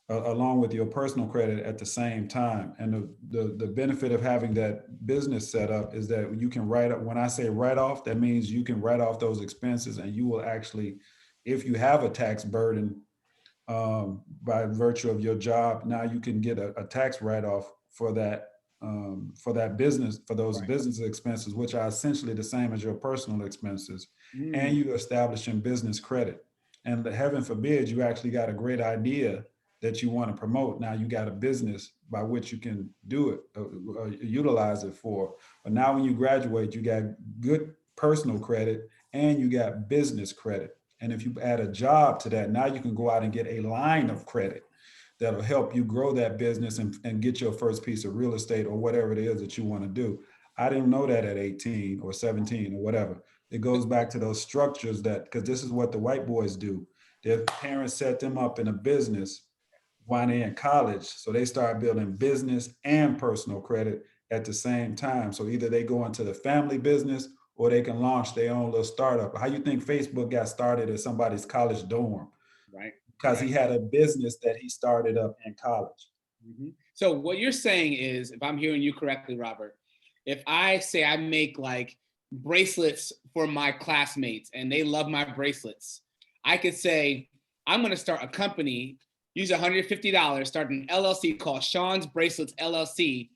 along with your personal credit at the same time. And the benefit of having that business set up is that you can write up, when I say write off, that means you can write off those expenses, and you will actually, if you have a tax burden by virtue of your job, now you can get a tax write-off for that business, for those business expenses, which are essentially the same as your personal expenses. And you establishing business credit. And heaven forbid you actually got a great idea that you want to promote. Now you got a business by which you can do it, utilize it for. But now when you graduate, you got good personal credit and you got business credit. And if you add a job to that, now you can go out and get a line of credit that'll help you grow that business and get your first piece of real estate or whatever it is that you want to do. I didn't know that at 18 or 17 or whatever. It goes back to those structures that, because this is what the white boys do. Their parents set them up in a business while they're in college. So they start building business and personal credit at the same time. So either they go into the family business or they can launch their own little startup. How you think Facebook got started at somebody's college dorm? Right. Because he had a business that he started up in college. Mm-hmm. So what you're saying is, if I'm hearing you correctly, Robert, if I say I make like bracelets for my classmates and they love my bracelets, I could say, I'm going to start a company, use $150, start an LLC called Sean's Bracelets LLC.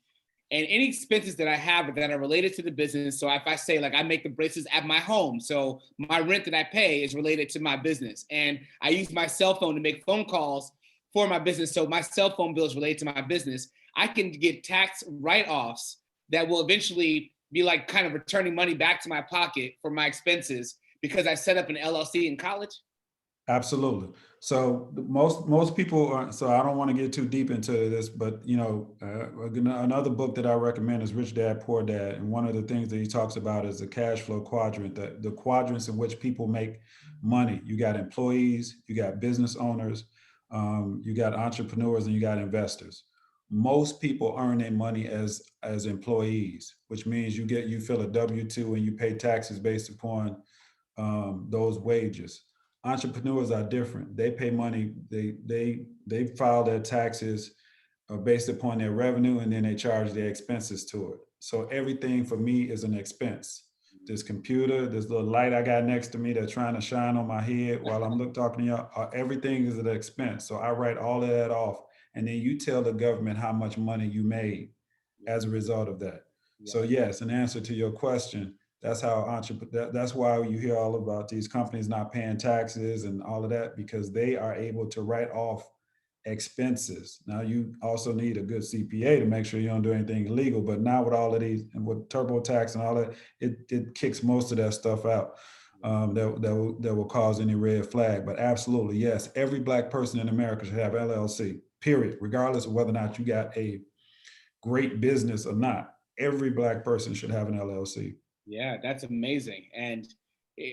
And any expenses that I have that are related to the business. So if I say like I make the bracelets at my home, so my rent that I pay is related to my business. And I use my cell phone to make phone calls for my business. So my cell phone bill is related to my business. I can get tax write-offs that will eventually be like kind of returning money back to my pocket for my expenses because I set up an LLC in college. Absolutely. So most people are, so I don't want to get too deep into this, but another book that I recommend is Rich Dad, Poor Dad. And one of the things that he talks about is the cash flow quadrant, the quadrants in which people make money. You got employees, you got business owners, you got entrepreneurs, and you got investors. Most people earn their money as employees, which means you fill a W-2 and you pay taxes based upon those wages. Entrepreneurs are different. They pay money. They file their taxes based upon their revenue, and then they charge their expenses to it. So everything for me is an expense. This computer, this little light I got next to me that's trying to shine on my head while I'm talking to y'all, everything is an expense. So I write all of that off, and then you tell the government how much money you made as a result of that. Yeah. So yes, in answer to your question, that's how that's why you hear all about these companies not paying taxes and all of that, because they are able to write off expenses. Now you also need a good CPA to make sure you don't do anything illegal, but now with all of these and with TurboTax and all that, it kicks most of that stuff out that will cause any red flag. But absolutely, yes, every Black person in America should have LLC, period, regardless of whether or not you got a great business or not. Every Black person should have an LLC. Yeah, that's amazing. And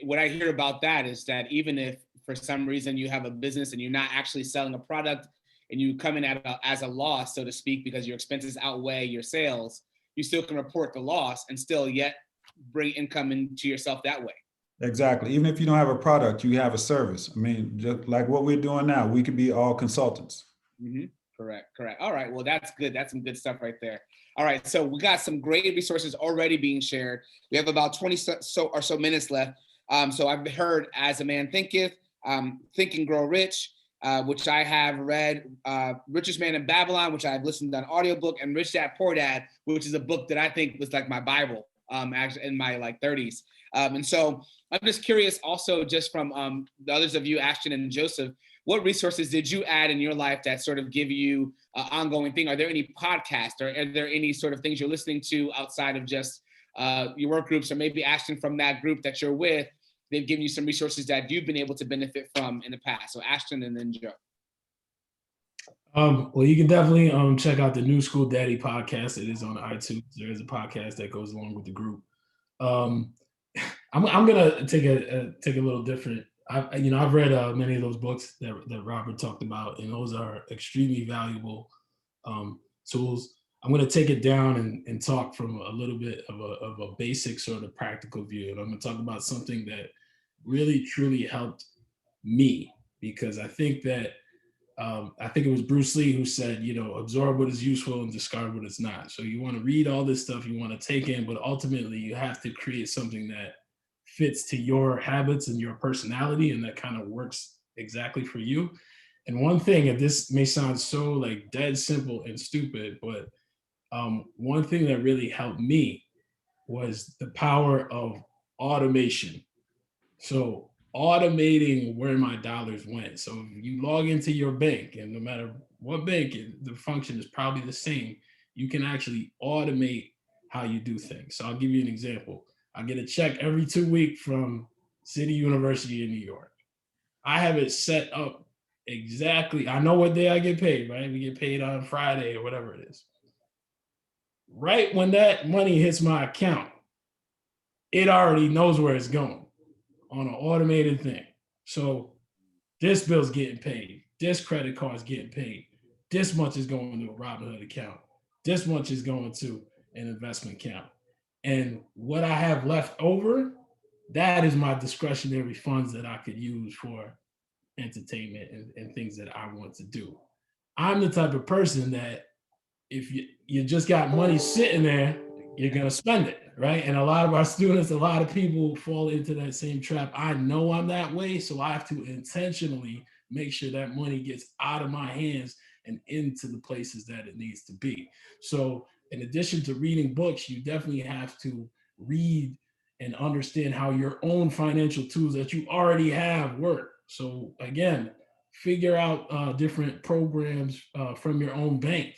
what I hear about that is that even if for some reason you have a business and you're not actually selling a product and you come in as a loss, so to speak, because your expenses outweigh your sales, you still can report the loss and still yet bring income into yourself that way. Exactly. Even if you don't have a product, you have a service. I mean, just like what we're doing now, we could be all consultants. Mm-hmm. Correct. All right. Well, that's good. That's some good stuff right there. All right. So we got some great resources already being shared. We have about 20 so minutes left. So I've heard As a Man Thinketh, Think and Grow Rich, which I have read, Richest Man in Babylon, which I've listened to an audiobook, and Rich Dad Poor Dad, which is a book that I think was like my Bible actually in my like 30s. And so I'm just curious also just from the others of you, Ashton and Joseph, what resources did you add in your life that sort of give you an ongoing thing? Are there any podcasts or are there any sort of things you're listening to outside of just your work groups, or maybe Ashton from that group that you're with, they've given you some resources that you've been able to benefit from in the past? So Ashton and then Joe. Well, you can definitely check out the New School Daddy podcast. It is on iTunes. There is a podcast that goes along with the group. I'm gonna take a little different. I've read many of those books that Robert talked about, and those are extremely valuable tools. I'm gonna take it down and talk from a little bit of a basic sort of practical view, and I'm gonna talk about something that really truly helped me, because I think that I think it was Bruce Lee who said, absorb what is useful and discard what is not. So you want to read all this stuff you want to take in, but ultimately you have to create something that fits to your habits and your personality, and that kind of works exactly for you. And one thing, and this may sound so like dead simple and stupid, but one thing that really helped me was the power of automation. So automating where my dollars went. So if you log into your bank, and no matter what bank, the function is probably the same, you can actually automate how you do things. So I'll give you an example. I get a check every 2 weeks from City University in New York. I have it set up exactly. I know what day I get paid, right? We get paid on Friday or whatever it is. Right when that money hits my account, it already knows where it's going on an automated thing. So this bill's getting paid. This credit card's getting paid. This much is going to a Robinhood account. This much is going to an investment account. And what I have left over, that is my discretionary funds that I could use for entertainment and things that I want to do. I'm the type of person that if you just got money sitting there, you're going to spend it, right? And a lot of our students, a lot of people fall into that same trap. I know I'm that way, so I have to intentionally make sure that money gets out of my hands and into the places that it needs to be. So in addition to reading books, you definitely have to read and understand how your own financial tools that you already have work. So again, figure out different programs from your own bank.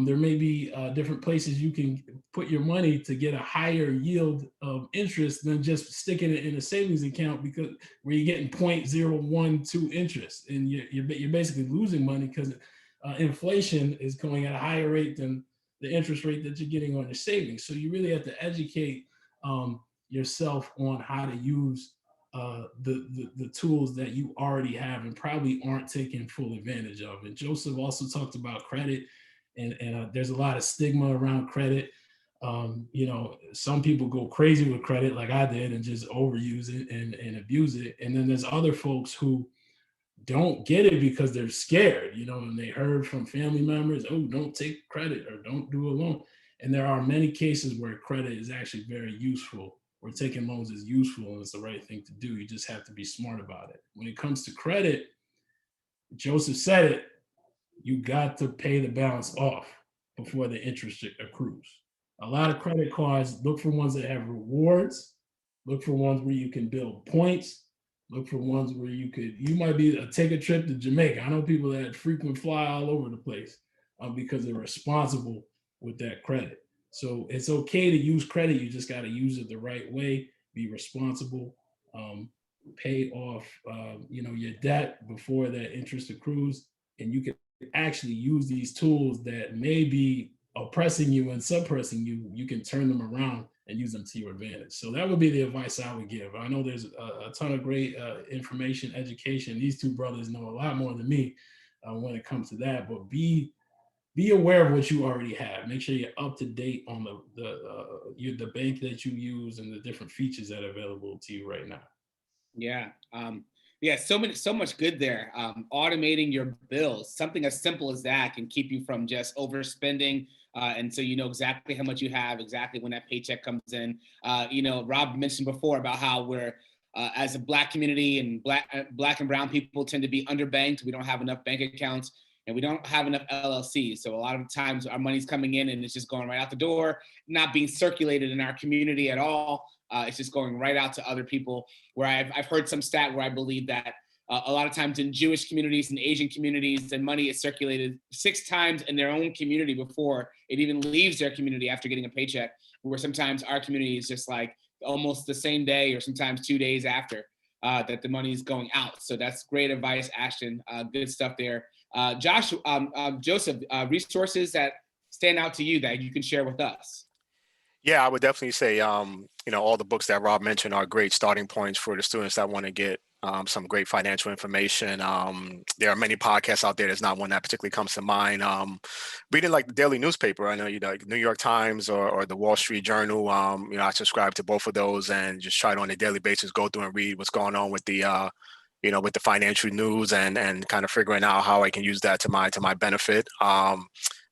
There may be different places you can put your money to get a higher yield of interest than just sticking it in a savings account, because where you're getting 0.012 interest, and you're basically losing money because inflation is going at a higher rate than the interest rate that you're getting on your savings. So you really have to educate yourself on how to use the tools that you already have and probably aren't taking full advantage of. And Joseph also talked about credit. And there's a lot of stigma around credit. Some people go crazy with credit like I did and just overuse it and abuse it. And then there's other folks who don't get it because they're scared, and they heard from family members, oh, don't take credit or don't do a loan. And there are many cases where credit is actually very useful, or taking loans is useful and it's the right thing to do. You just have to be smart about it. When it comes to credit, Joseph said it, you got to pay the balance off before the interest accrues. A lot of credit cards, look for ones that have rewards, look for ones where you can build points, look for ones where you might take a trip to Jamaica. I know people that frequent fly all over the place because they're responsible with that credit. So it's okay to use credit. You just got to use it the right way, be responsible, pay off, your debt before that interest accrues, and you can actually use these tools that may be oppressing you and suppressing you. You can turn them around and use them to your advantage. So that would be the advice I would give. I know there's a ton of great information, education. These two brothers know a lot more than me when it comes to that, but be aware of what you already have. Make sure you're up to date on the bank that you use and the different features that are available to you right now. Yeah. So much good there. Automating your bills, something as simple as that can keep you from just overspending. And so you know exactly how much you have, exactly when that paycheck comes in. Rob mentioned before about how we're as a Black community, and Black and brown people tend to be underbanked. We don't have enough bank accounts, and we don't have enough LLCs. So a lot of times our money's coming in and it's just going right out the door, not being circulated in our community at all. It's just going right out to other people. Where I've heard some stat where I believe that a lot of times in Jewish communities and Asian communities, the money is circulated 6 times in their own community before it even leaves their community after getting a paycheck, where sometimes our community is just like almost the same day or sometimes 2 days after that the money is going out. So that's great advice, Ashton. Good stuff there. Joseph, resources that stand out to you that you can share with us. Yeah, I would definitely say, all the books that Rob mentioned are great starting points for the students that want to get some great financial information. There are many podcasts out there. There's not one that particularly comes to mind. Reading like the daily newspaper, I know, like New York Times or the Wall Street Journal, I subscribe to both of those and just try to on a daily basis go through and read what's going on with the with the financial news and kind of figuring out how I can use that to my benefit.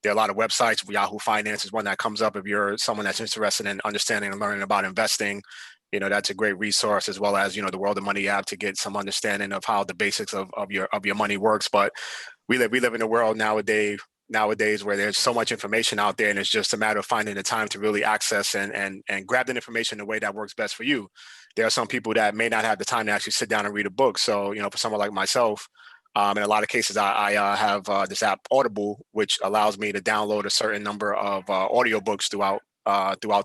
There are a lot of websites. Yahoo Finance is one that comes up if you're someone that's interested in understanding and learning about investing. That's a great resource, as well as, the World of Money app to get some understanding of how the basics of your money works. But we live in a world nowadays where there's so much information out there, and it's just a matter of finding the time to really access and grab that information in the way that works best for you. There are some people that may not have the time to actually sit down and read a book. So, for someone like myself, in a lot of cases, I have this app Audible, which allows me to download a certain number of audiobooks throughout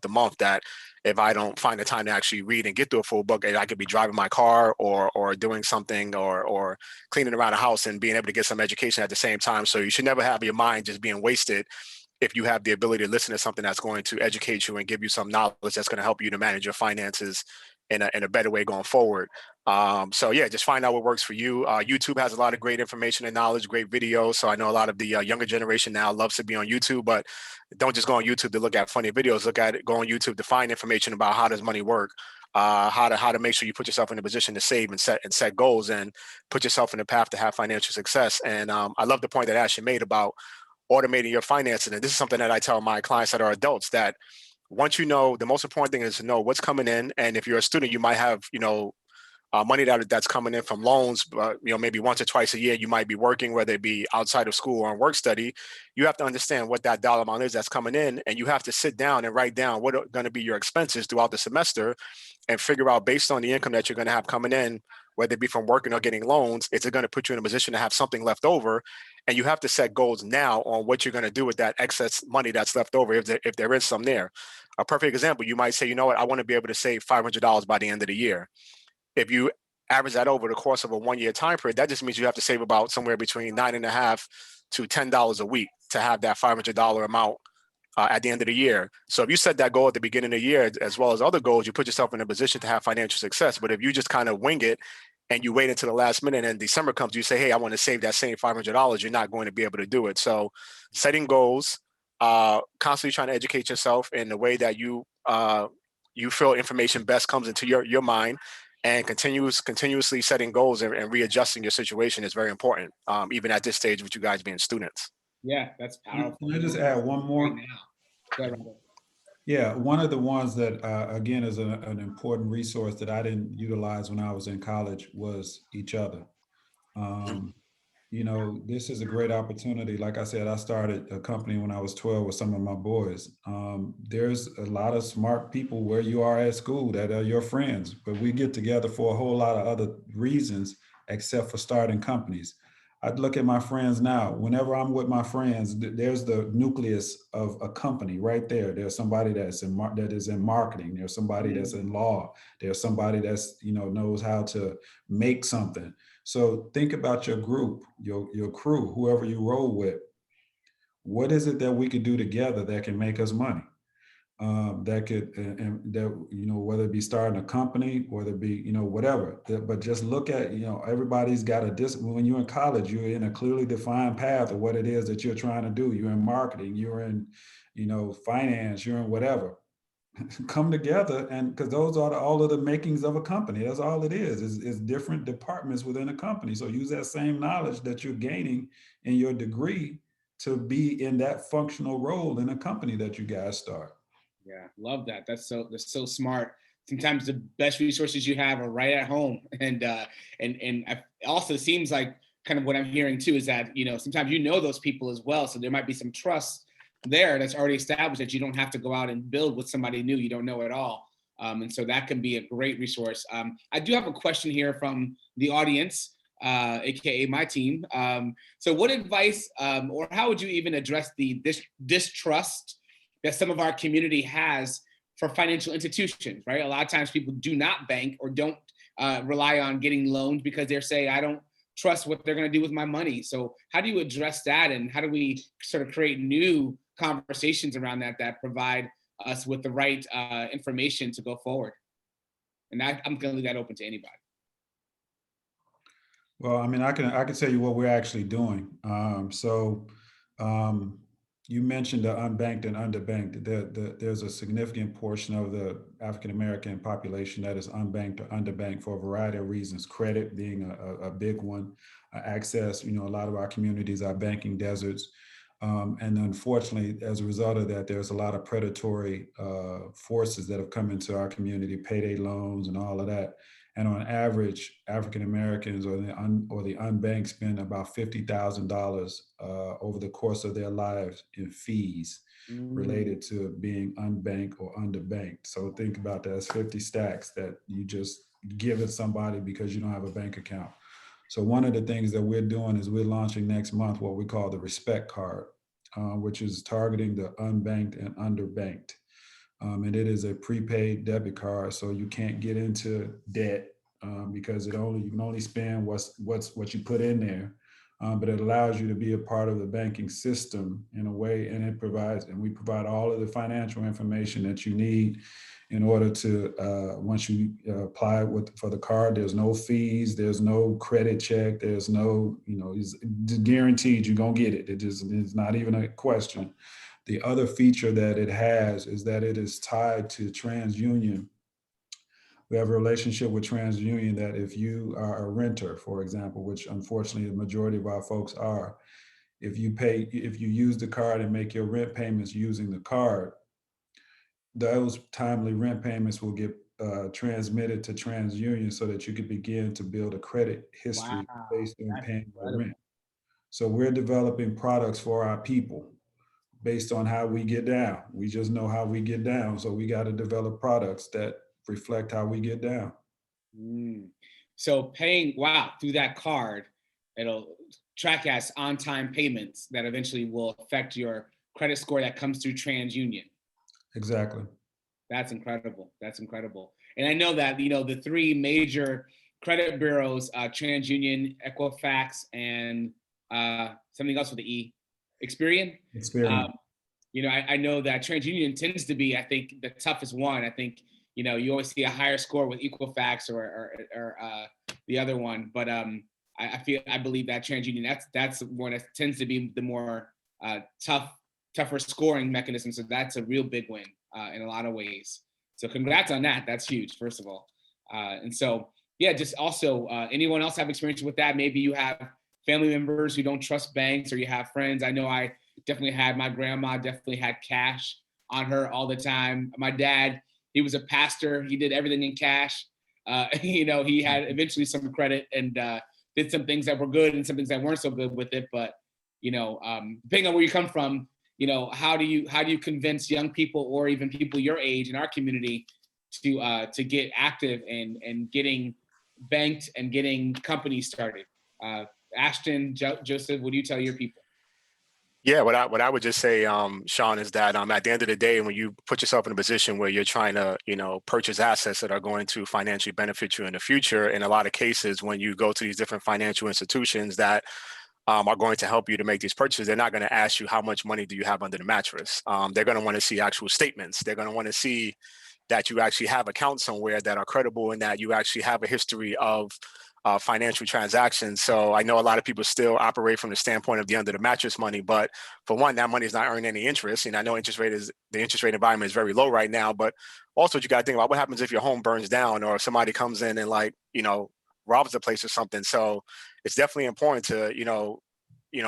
the month that if I don't find the time to actually read and get through a full book, I could be driving my car or doing something or cleaning around the house and being able to get some education at the same time. So you should never have your mind just being wasted if you have the ability to listen to something that's going to educate you and give you some knowledge that's going to help you to manage your finances in a better way going forward. So yeah, just find out what works for you. YouTube has a lot of great information and knowledge, great videos. So I know a lot of the younger generation now loves to be on YouTube, but don't just go on YouTube to look at funny videos. Go on YouTube to find information about how does money work, how to make sure you put yourself in a position to save and set goals and put yourself in a path to have financial success. And I love the point that Ashton made about automating your finances. And this is something that I tell my clients that are adults, that once the most important thing is to know what's coming in. And if you're a student, you might have, money that's coming in from loans, maybe once or twice a year, you might be working, whether it be outside of school or on work study. You have to understand what that dollar amount is that's coming in, and you have to sit down and write down what are going to be your expenses throughout the semester and figure out, based on the income that you're going to have coming in, whether it be from working or getting loans, it's going to put you in a position to have something left over. And you have to set goals now on what you're going to do with that excess money that's left over, if there is some there. A perfect example, you might say, you know what, I want to be able to save $500 by the end of the year. If you average that over the course of a 1-year time period, that just means you have to save about somewhere between $9.50 to $10 a week to have that $500 amount at the end of the year. So if you set that goal at the beginning of the year, as well as other goals, you put yourself in a position to have financial success. But if you just kind of wing it and you wait until the last minute and December comes, you say, hey, I want to save that same $500, you're not going to be able to do it. So setting goals, constantly trying to educate yourself in the way that you feel information best comes into your mind, and continuously setting goals and readjusting your situation is very important, even at this stage with you guys being students. Yeah, that's powerful. Can I just add one more? Right now. Go ahead, Robert. Yeah, one of the ones that, again, is an important resource that I didn't utilize when I was in college was each other. This is a great opportunity. Like I said, I started a company when I was 12 with some of my boys. There's a lot of smart people where you are at school that are your friends, but we get together for a whole lot of other reasons except for starting companies. I'd look at my friends now. Whenever I'm with my friends, there's the nucleus of a company right there. There's somebody that is in marketing. There's somebody that's in law. There's somebody that's knows how to make something. So think about your group, your crew, whoever you roll with. What is it that we could do together that can make us money? That could, whether it be starting a company, whether it be, whatever. But just look at, everybody's got when you're in college, you're in a clearly defined path of what it is that you're trying to do. You're in marketing, you're in, finance, you're in whatever. Come together, and because those are all of the makings of a company. That's all it is different departments within a company. So use that same knowledge that you're gaining in your degree to be in that functional role in a company that you guys start. Yeah, love that. That's so smart. sometimes the best resources you have are right at home. And it also seems like kind of what I'm hearing too is that, sometimes those people as well. So there might be some trust there that's already established that you don't have to go out and build with somebody new you don't know at all. And so that can be a great resource. I do have a question here from the audience, AKA my team. So what advice or how would you even address the distrust that some of our community has for financial institutions, right? A lot of times people do not bank or don't rely on getting loans because they're saying, I don't trust what they're going to do with my money. So how do you address that? And how do we sort of create new conversations around that provide us with the right information to go forward? And I'm going to leave that open to anybody. Well, I mean, I can tell you what we're actually doing. You mentioned the unbanked and underbanked. There's a significant portion of the African American population that is unbanked or underbanked for a variety of reasons. Credit being a big one, access. A lot of our communities are banking deserts. And unfortunately, as a result of that, there's a lot of predatory forces that have come into our community, payday loans and all of that. And on average, African Americans or the unbanked spend about $50,000 over the course of their lives in fees related to being unbanked or underbanked. So think about that as 50 stacks that you just give it somebody because you don't have a bank account. So one of the things that we're doing is we're launching next month what we call the Respect Card, which is targeting the unbanked and underbanked. And it is a prepaid debit card, so you can't get into debt because you can only spend what you put in there. But it allows you to be a part of the banking system in a way, and we provide all of the financial information that you need in order to once you apply for the card. There's no fees, there's no credit check, there's no it's guaranteed you're gonna get it. It's not even a question. The other feature that it has is that it is tied to TransUnion. We have a relationship with TransUnion that if you are a renter, for example, which unfortunately the majority of our folks are, if you use the card and make your rent payments using the card, those timely rent payments will get transmitted to TransUnion so that you can begin to build a credit history based on paying your rent. So we're developing products for our people based on how we get down. We just know how we get down. So we got to develop products that reflect how we get down. So paying, through that card, it'll track as on-time payments that eventually will affect your credit score that comes through TransUnion. Exactly. That's incredible. And I know that, the three major credit bureaus, TransUnion, Equifax, and something else with the E, Experian. I know that TransUnion tends to be, I think, the toughest one. I think, you always see a higher score with Equifax or the other one. But I believe that TransUnion, that's one that tends to be the more tougher scoring mechanism. So that's a real big win in a lot of ways. So congrats on that. That's huge, first of all. And so, just also, anyone else have experience with that? Maybe you have family members who don't trust banks, or you have friends. I know I definitely had, my grandma definitely had cash on her all the time. My dad, he was a pastor. He did everything in cash. He had eventually some credit and did some things that were good and some things that weren't so good with it. But, depending on where you come from, how do you convince young people or even people your age in our community to get active and getting banked and getting companies started? Ashton, Joseph, what do you tell your people? Yeah, what I would just say, Sean, is that at the end of the day, when you put yourself in a position where you're trying to, purchase assets that are going to financially benefit you in the future, in a lot of cases, when you go to these different financial institutions that are going to help you to make these purchases, they're not going to ask you how much money do you have under the mattress. They're going to want to see actual statements. They're going to want to see that you actually have accounts somewhere that are credible and that you actually have a history of financial transactions. So I know a lot of people still operate from the standpoint of the under the mattress money, but for one, that money is not earning any interest. And I know the interest rate environment is very low right now, but also you got to think about what happens if your home burns down or if somebody comes in and robs the place or something. So it's definitely important to,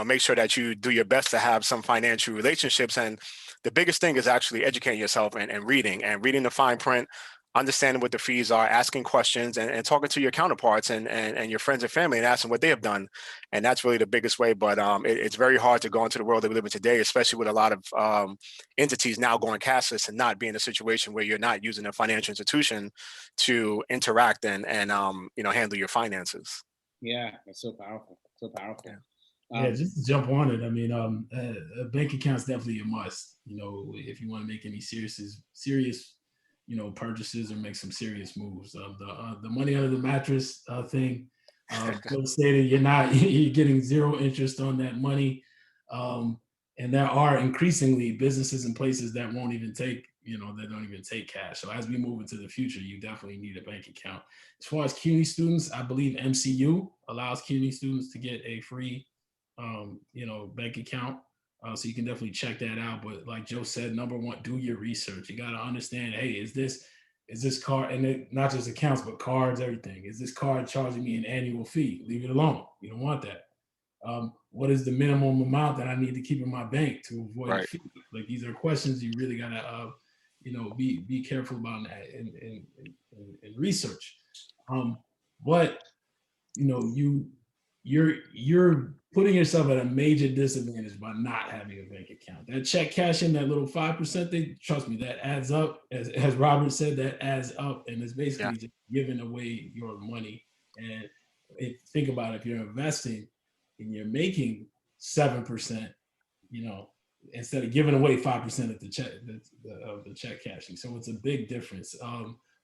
make sure that you do your best to have some financial relationships. And the biggest thing is actually educating yourself and reading the fine print. understanding what the fees are, asking questions, and talking to your counterparts and your friends and family and asking what they have done. And that's really the biggest way. But it's very hard to go into the world that we live in today, especially with a lot of entities now going cashless and not being in a situation where you're not using a financial institution to interact and handle your finances. Yeah, that's so powerful. So powerful. Yeah, just to jump on it. I mean, a bank account's definitely a must. If you want to make any serious, purchases or make some serious moves. The money under the mattress thing, Bill stated you're getting zero interest on that money, and there are increasingly businesses and places that won't even take, that don't even take cash. So as we move into the future, you definitely need a bank account. As far as CUNY students, I believe MCU allows CUNY students to get a free bank account. So you can definitely check that out. But like Joe said, number one, do your research. You got to understand, hey, is this card, and not just accounts, but cards, everything. Is this card charging me an annual fee? Leave it alone. You don't want that. What is the minimum amount that I need to keep in my bank to avoid a fee? Like, these are questions you really got to, be careful about and research. But you're putting yourself at a major disadvantage by not having a bank account. That check cashing, that little 5% thing, trust me, that adds up. As Robert said, that adds up, and it's basically just giving away your money. And think about it, if you're investing and you're making 7%, instead of giving away 5% of the check cashing. So it's a big difference.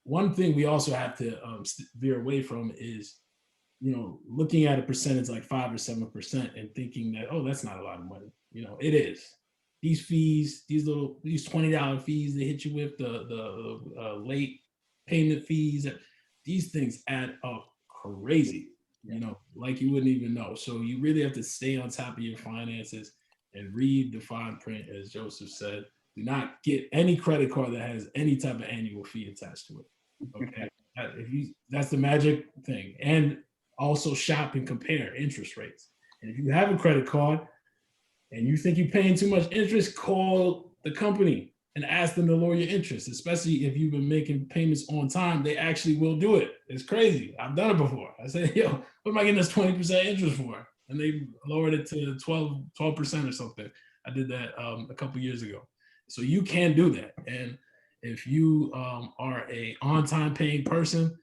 One thing we also have to veer away from is looking at a percentage like 5 or 7% and thinking that, oh, that's not a lot of money. It is. These fees, these $20 fees they hit you with, the late payment fees, these things add up crazy, like you wouldn't even know. So you really have to stay on top of your finances and read the fine print, as Joseph said. Do not get any credit card that has any type of annual fee attached to it. Okay. That's the magic thing. And also shop and compare interest rates. And if you have a credit card and you think you're paying too much interest, call the company and ask them to lower your interest, especially if you've been making payments on time. They actually will do it. It's crazy. I've done it before. I say, what am I getting this 20% interest for? And they lowered it to 12% or something. I did that a couple years ago. So you can do that. And if you are a on-time paying person,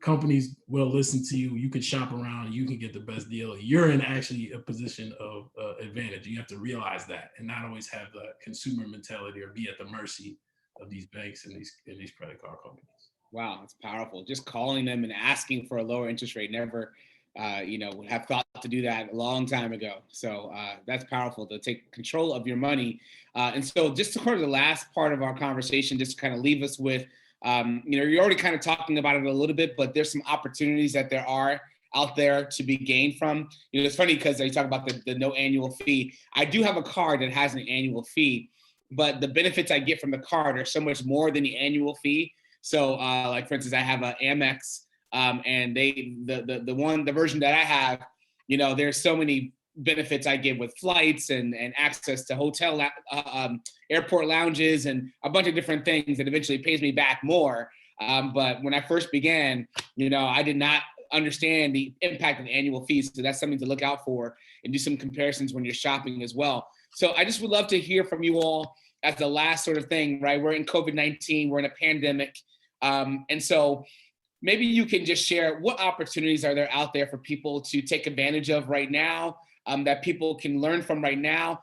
companies will listen to you. You can shop around. You can get the best deal. You're in actually a position of advantage. You have to realize that and not always have the consumer mentality or be at the mercy of these banks and these credit card companies. Wow, that's powerful. Just calling them and asking for a lower interest rate. Never, would have thought to do that a long time ago. So that's powerful to take control of your money. And so just to the last part of our conversation, just to kind of leave us with, you're already kind of talking about it a little bit, but there's some opportunities that there are out there to be gained from. It's funny because you talk about the no annual fee. I do have a card that has an annual fee, but the benefits I get from the card are so much more than the annual fee. So like, for instance, I have an Amex and the version that I have, there's so many benefits I get with flights and access to hotel, airport lounges and a bunch of different things that eventually pays me back more. But when I first began, I did not understand the impact of annual fees. So that's something to look out for and do some comparisons when you're shopping as well. So I just would love to hear from you all as the last sort of thing, right? We're in COVID-19, we're in a pandemic. And so maybe you can just share what opportunities are there out there for people to take advantage of right now, that people can learn from right now.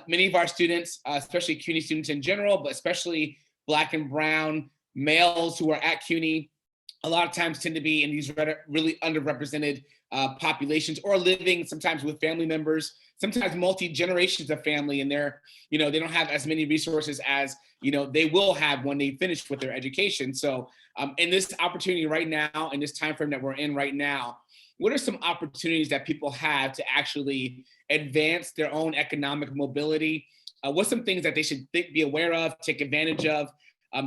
Many of our students, especially CUNY students in general, but especially Black and Brown males who are at CUNY, a lot of times tend to be in these really underrepresented populations or living sometimes with family members, sometimes multi-generations of family, and they're, they don't have as many resources as, they will have when they finish with their education. So in this opportunity right now, in this time frame that we're in right now, what are some opportunities that people have to actually advance their own economic mobility? What's some things that they should be aware of, take advantage of,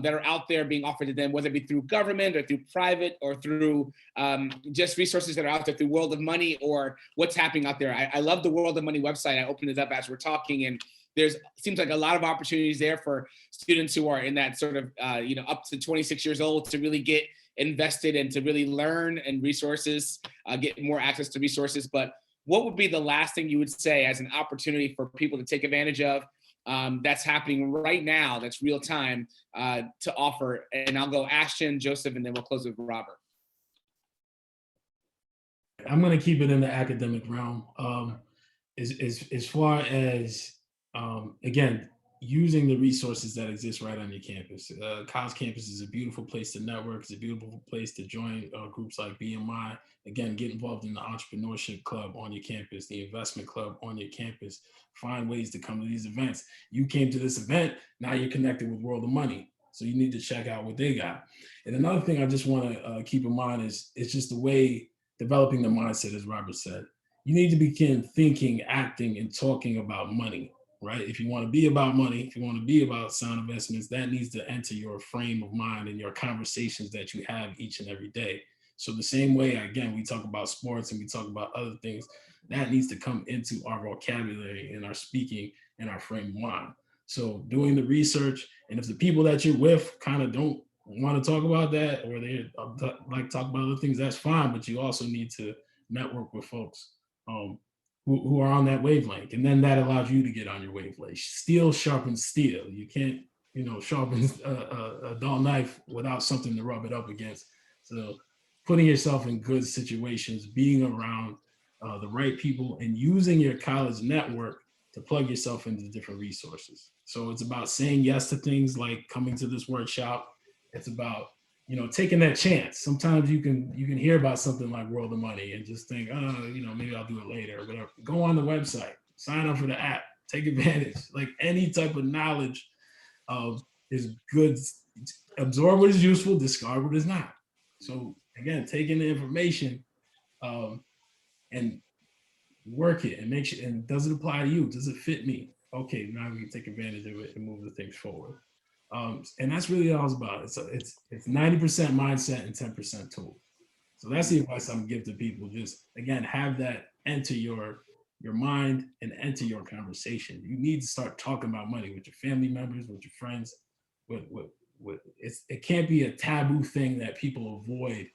that are out there being offered to them, whether it be through government or through private or through just resources that are out there through World of Money or what's happening out there? I love the World of Money website. I opened it up as we're talking, and there's seems like a lot of opportunities there for students who are in that sort of, up to 26 years old to really get invested and to really learn and resources, get more access to resources. But what would be the last thing you would say as an opportunity for people to take advantage of that's happening right now, that's real time, to offer? And I'll go Ashton, Joseph, and then we'll close with Robert. I'm going to keep it in the academic realm. As far as, again, using the resources that exist right on your campus. College campus is a beautiful place to network. It's a beautiful place to join groups like BMI. Again, get involved in the entrepreneurship club on your campus, the investment club on your campus. Find ways to come to these events. You came to this event, now you're connected with World of Money. So you need to check out what they got. And another thing I just want to keep in mind is it's just the way developing the mindset, as Robert said. You need to begin thinking, acting, and talking about money, right? If you want to be about money, if you want to be about sound investments, that needs to enter your frame of mind and your conversations that you have each and every day. So the same way, again, we talk about sports and we talk about other things, that needs to come into our vocabulary and our speaking and our frame of mind. So doing the research, and if the people that you're with kind of don't want to talk about that, or they like talk about other things, that's fine, but you also need to network with folks who are on that wavelength, and then that allows you to get on your wavelength. Steel sharpens steel. You can't, sharpen a dull knife without something to rub it up against. So putting yourself in good situations, being around the right people, and using your college network to plug yourself into different resources. So it's about saying yes to things like coming to this workshop. It's about, taking that chance. Sometimes you can hear about something like World of Money and just think, maybe I'll do it later or whatever. Go on the website, sign up for the app, take advantage. Like any type of knowledge is good. Absorb what is useful, discard what is not. So again, taking the information and work it and make sure, and does it apply to you? Does it fit me? Okay, now we can take advantage of it and move the things forward. And that's really all it's about. It's 90% mindset and 10% tools. So that's the advice I'm giving to people. Just again, have that enter your mind and enter your conversation. You need to start talking about money with your family members, with your friends. It can't be a taboo thing that people avoid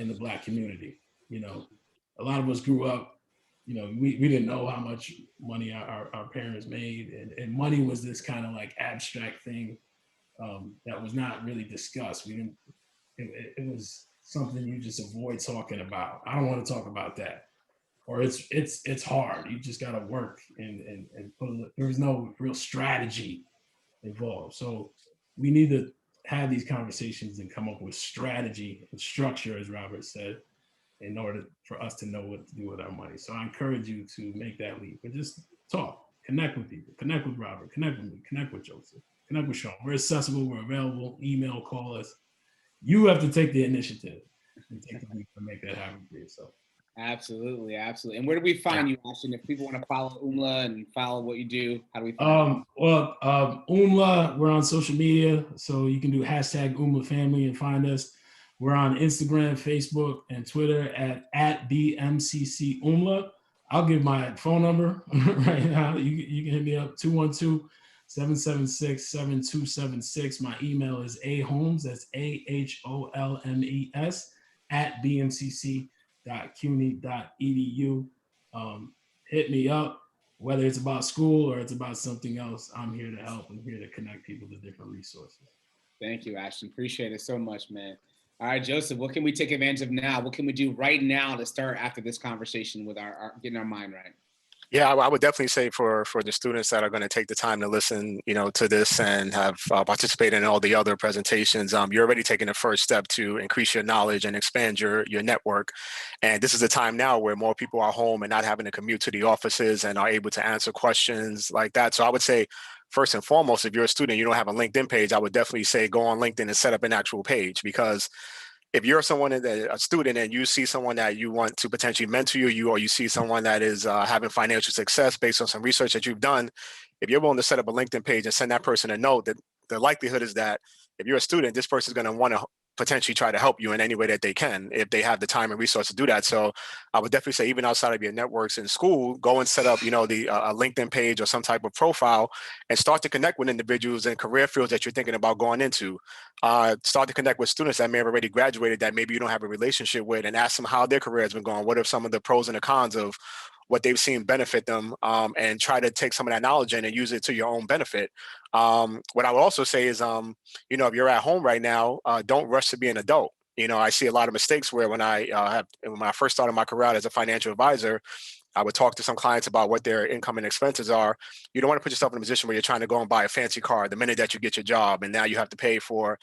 in the Black community. A lot of us grew up. We didn't know how much money our parents made, and money was this kind of like abstract thing that was not really discussed. It was something you just avoid talking about. I don't want to talk about that, or it's hard. You just got to work and there's no real strategy involved. So we need to have these conversations and come up with strategy and structure, as Robert said, in order for us to know what to do with our money. So I encourage you to make that leap and just talk, connect with people, connect with Robert, connect with me, connect with Joseph, connect with Sean. We're accessible, we're available, email, call us. You have to take the initiative and take the leap to make that happen for yourself. Absolutely, absolutely. And where do we find you, Ashton? If people want to follow UMLA and follow what you do, how do we find you? UMLA, we're on social media, so you can do hashtag UMLA family and find us. We're on Instagram, Facebook, and Twitter at BMCC UMLA. I'll give my phone number right now. You can hit me up, 212-776-7276. My email is aholmes, that's AHOLMES, at bmcc.cuny.edu. Hit me up, whether it's about school or it's about something else. I'm here to help. I'm here to connect people to different resources. Thank you, Ashton. Appreciate it so much, man. All right, Joseph, what can we take advantage of now? What can we do right now to start after this conversation with our getting our mind right? Yeah, I would definitely say for the students that are going to take the time to listen, to this and have participated in all the other presentations, you're already taking the first step to increase your knowledge and expand your network. And this is a time now where more people are home and not having to commute to the offices and are able to answer questions like that. So I would say, first and foremost, if you're a student, you don't have a LinkedIn page, I would definitely say go on LinkedIn and set up an actual page, because if you're a student and you see someone that you want to potentially mentor you, or you see someone that is having financial success based on some research that you've done, if you're willing to set up a LinkedIn page and send that person a note, that the likelihood is that if you're a student, this person is going to want to potentially try to help you in any way that they can if they have the time and resource to do that. So I would definitely say, even outside of your networks in school, go and set up, you know, the a LinkedIn page or some type of profile and start to connect with individuals in career fields that you're thinking about going into. Start to connect with students that may have already graduated that maybe you don't have a relationship with, and ask them how their career has been going. What are some of the pros and the cons of what they've seen benefit them, and try to take some of that knowledge in and use it to your own benefit. What I would also say is, you know, if you're at home right now, don't rush to be an adult. You know, I see a lot of mistakes where when I first started my career out as a financial advisor, I would talk to some clients about what their income and expenses are. You don't want to put yourself in a position where you're trying to go and buy a fancy car the minute that you get your job, and now you have to pay for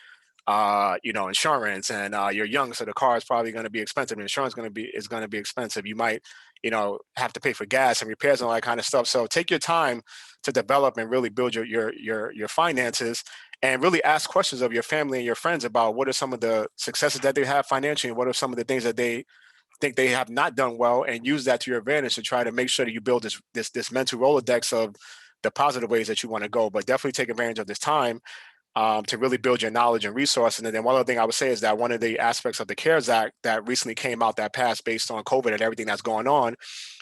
you know, insurance, and you're young, so the car is probably going to be expensive. Insurance is going to be expensive. You might, you know, have to pay for gas and repairs and all that kind of stuff. So take your time to develop and really build your finances, and really ask questions of your family and your friends about what are some of the successes that they have financially, and what are some of the things that they think they have not done well, and use that to your advantage to try to make sure that you build this mental Rolodex of the positive ways that you want to go. But definitely take advantage of this time to really build your knowledge and resources. And then one other thing I would say is that one of the aspects of the CARES Act that recently came out that passed based on COVID and everything that's going on,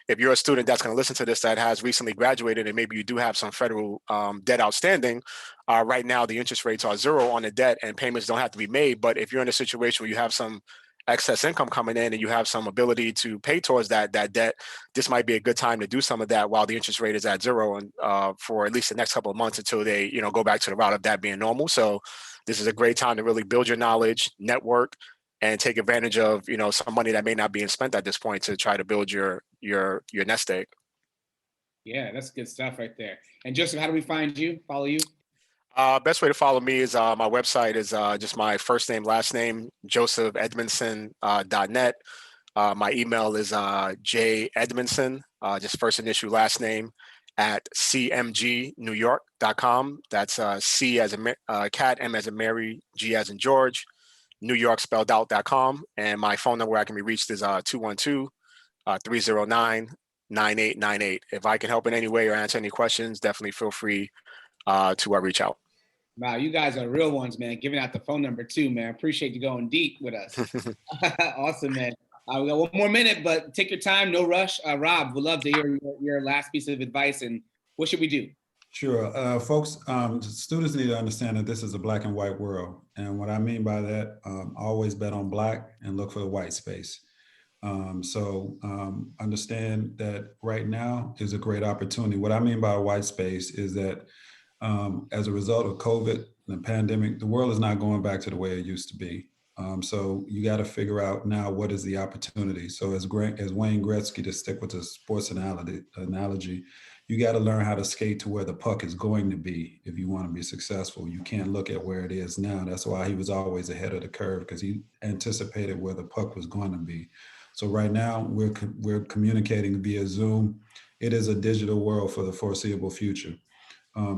if you're a student that's going to listen to this that has recently graduated and maybe you do have some federal debt outstanding, right now the interest rates are 0 on the debt and payments don't have to be made. But if you're in a situation where you have some excess income coming in and you have some ability to pay towards that debt, this might be a good time to do some of that while the interest rate is at 0, and for at least the next couple of months until they, you know, go back to the route of that being normal. So this is a great time to really build your knowledge, network, and take advantage of, you know, some money that may not be spent at this point to try to build your nest egg. Yeah, that's good stuff right there. And Joseph, how do we find you? Follow you? Best way to follow me is my website is just my first name, last name, josephedmondson.net. My email is jedmondson, just first initial, last name, at cmgnewyork.com. That's C as a cat, M as in Mary, G as in George, New York spelled out.com. And my phone number where I can be reached is 212-309-9898. If I can help in any way or answer any questions, definitely feel free to reach out. Wow, you guys are real ones, man. Giving out the phone number too, man. Appreciate you going deep with us. Awesome, man. We got one more minute, but take your time, no rush. Rob, we'd love to hear your last piece of advice, and what should we do? Sure. Folks, students need to understand that this is a black and white world. And what I mean by that, always bet on black and look for the white space. Understand that right now is a great opportunity. What I mean by a white space is that as a result of COVID and the pandemic, the world is not going back to the way it used to be. So you got to figure out now what is the opportunity. So as Wayne Gretzky, to stick with the sports analogy, you got to learn how to skate to where the puck is going to be if you want to be successful. You can't look at where it is now. That's why he was always ahead of the curve, because he anticipated where the puck was going to be. So right now we're communicating via Zoom. It is a digital world for the foreseeable future.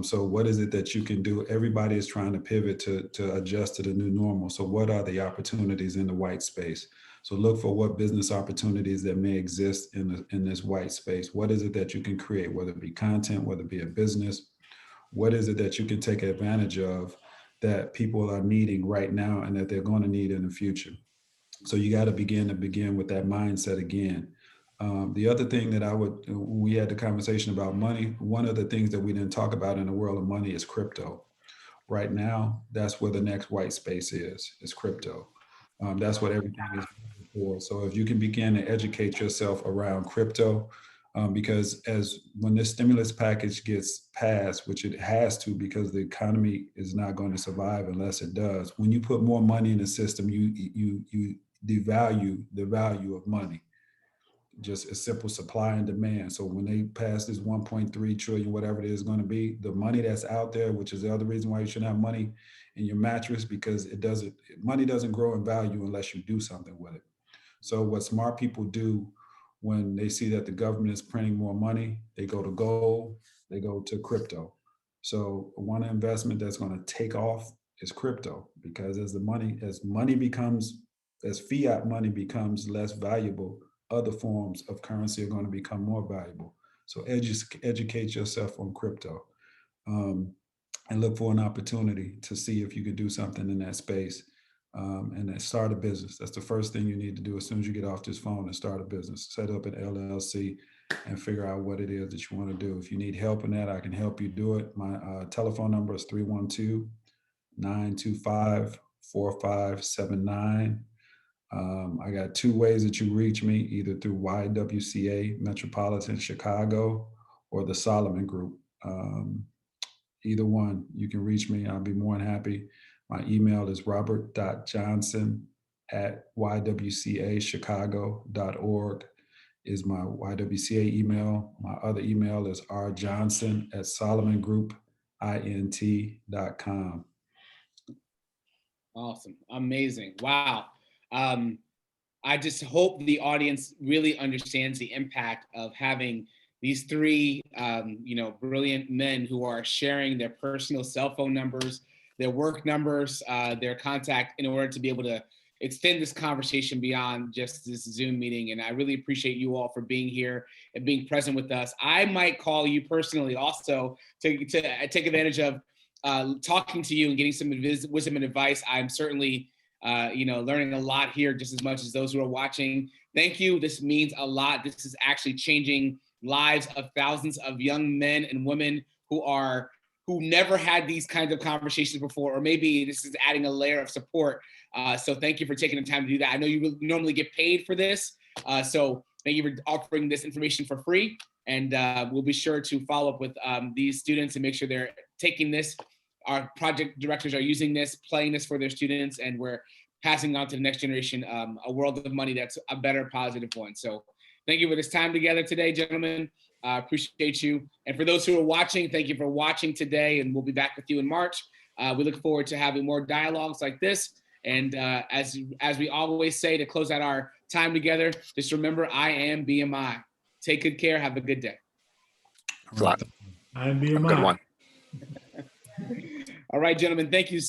So what is it that you can do? Everybody is trying to pivot to adjust to the new normal. So what are the opportunities in the white space? So look for what business opportunities that may exist in this white space. What is it that you can create, whether it be content, whether it be a business? What is it that you can take advantage of that people are needing right now and that they're going to need in the future? So you got to begin with that mindset again. The other thing that we had the conversation about money, one of the things that we didn't talk about in the world of money is crypto. Right now, that's where the next white space is crypto. That's what everything is for. So if you can begin to educate yourself around crypto, because when this stimulus package gets passed, which it has to, because the economy is not going to survive unless it does. When you put more money in the system, you devalue the value of money. Just a simple supply and demand. So when they pass this 1.3 trillion, whatever it is going to be, the money that's out there, which is the other reason why you shouldn't have money in your mattress, because money doesn't grow in value unless you do something with it. So what smart people do when they see that the government is printing more money, they go to gold, they go to crypto. So one investment that's going to take off is crypto, because as fiat money becomes less valuable, other forms of currency are going to become more valuable. So educate yourself on crypto, and look for an opportunity to see if you could do something in that space. and then start a business. That's the first thing you need to do as soon as you get off this phone, and start a business. Set up an LLC and figure out what it is that you want to do. If you need help in that, I can help you do it. My telephone number is 312-925-4579. I got 2 ways that you reach me, either through YWCA Metropolitan Chicago or the Solomon Group. Either one, you can reach me. I'll be more than happy. My email is robert.johnson@ywcachicago.org is my YWCA email. My other email is rjohnson@solomongroupint.com. Awesome. Amazing. Wow. I just hope the audience really understands the impact of having these 3, brilliant men who are sharing their personal cell phone numbers, their work numbers, their contact, in order to be able to extend this conversation beyond just this Zoom meeting. And I really appreciate you all for being here and being present with us. I might call you personally also to take advantage of talking to you and getting some wisdom and advice. I'm certainly learning a lot here, just as much as those who are watching. Thank you. This means a lot. This is actually changing lives of thousands of young men and women who never had these kinds of conversations before, or maybe this is adding a layer of support. So thank you for taking the time to do that. I know you normally get paid for this. So thank you for offering this information for free. And we'll be sure to follow up with these students and make sure they're taking this. Our project directors are using this, playing this for their students, and we're passing on to the next generation a world of money that's a better, positive one. So thank you for this time together today, gentlemen. Appreciate you. And for those who are watching, thank you for watching today, and we'll be back with you in March. We look forward to having more dialogues like this. And as we always say to close out our time together, just remember, I am BMI. Take good care. Have a good day. Flat. I am BMI. Good one. All right, gentlemen, thank you.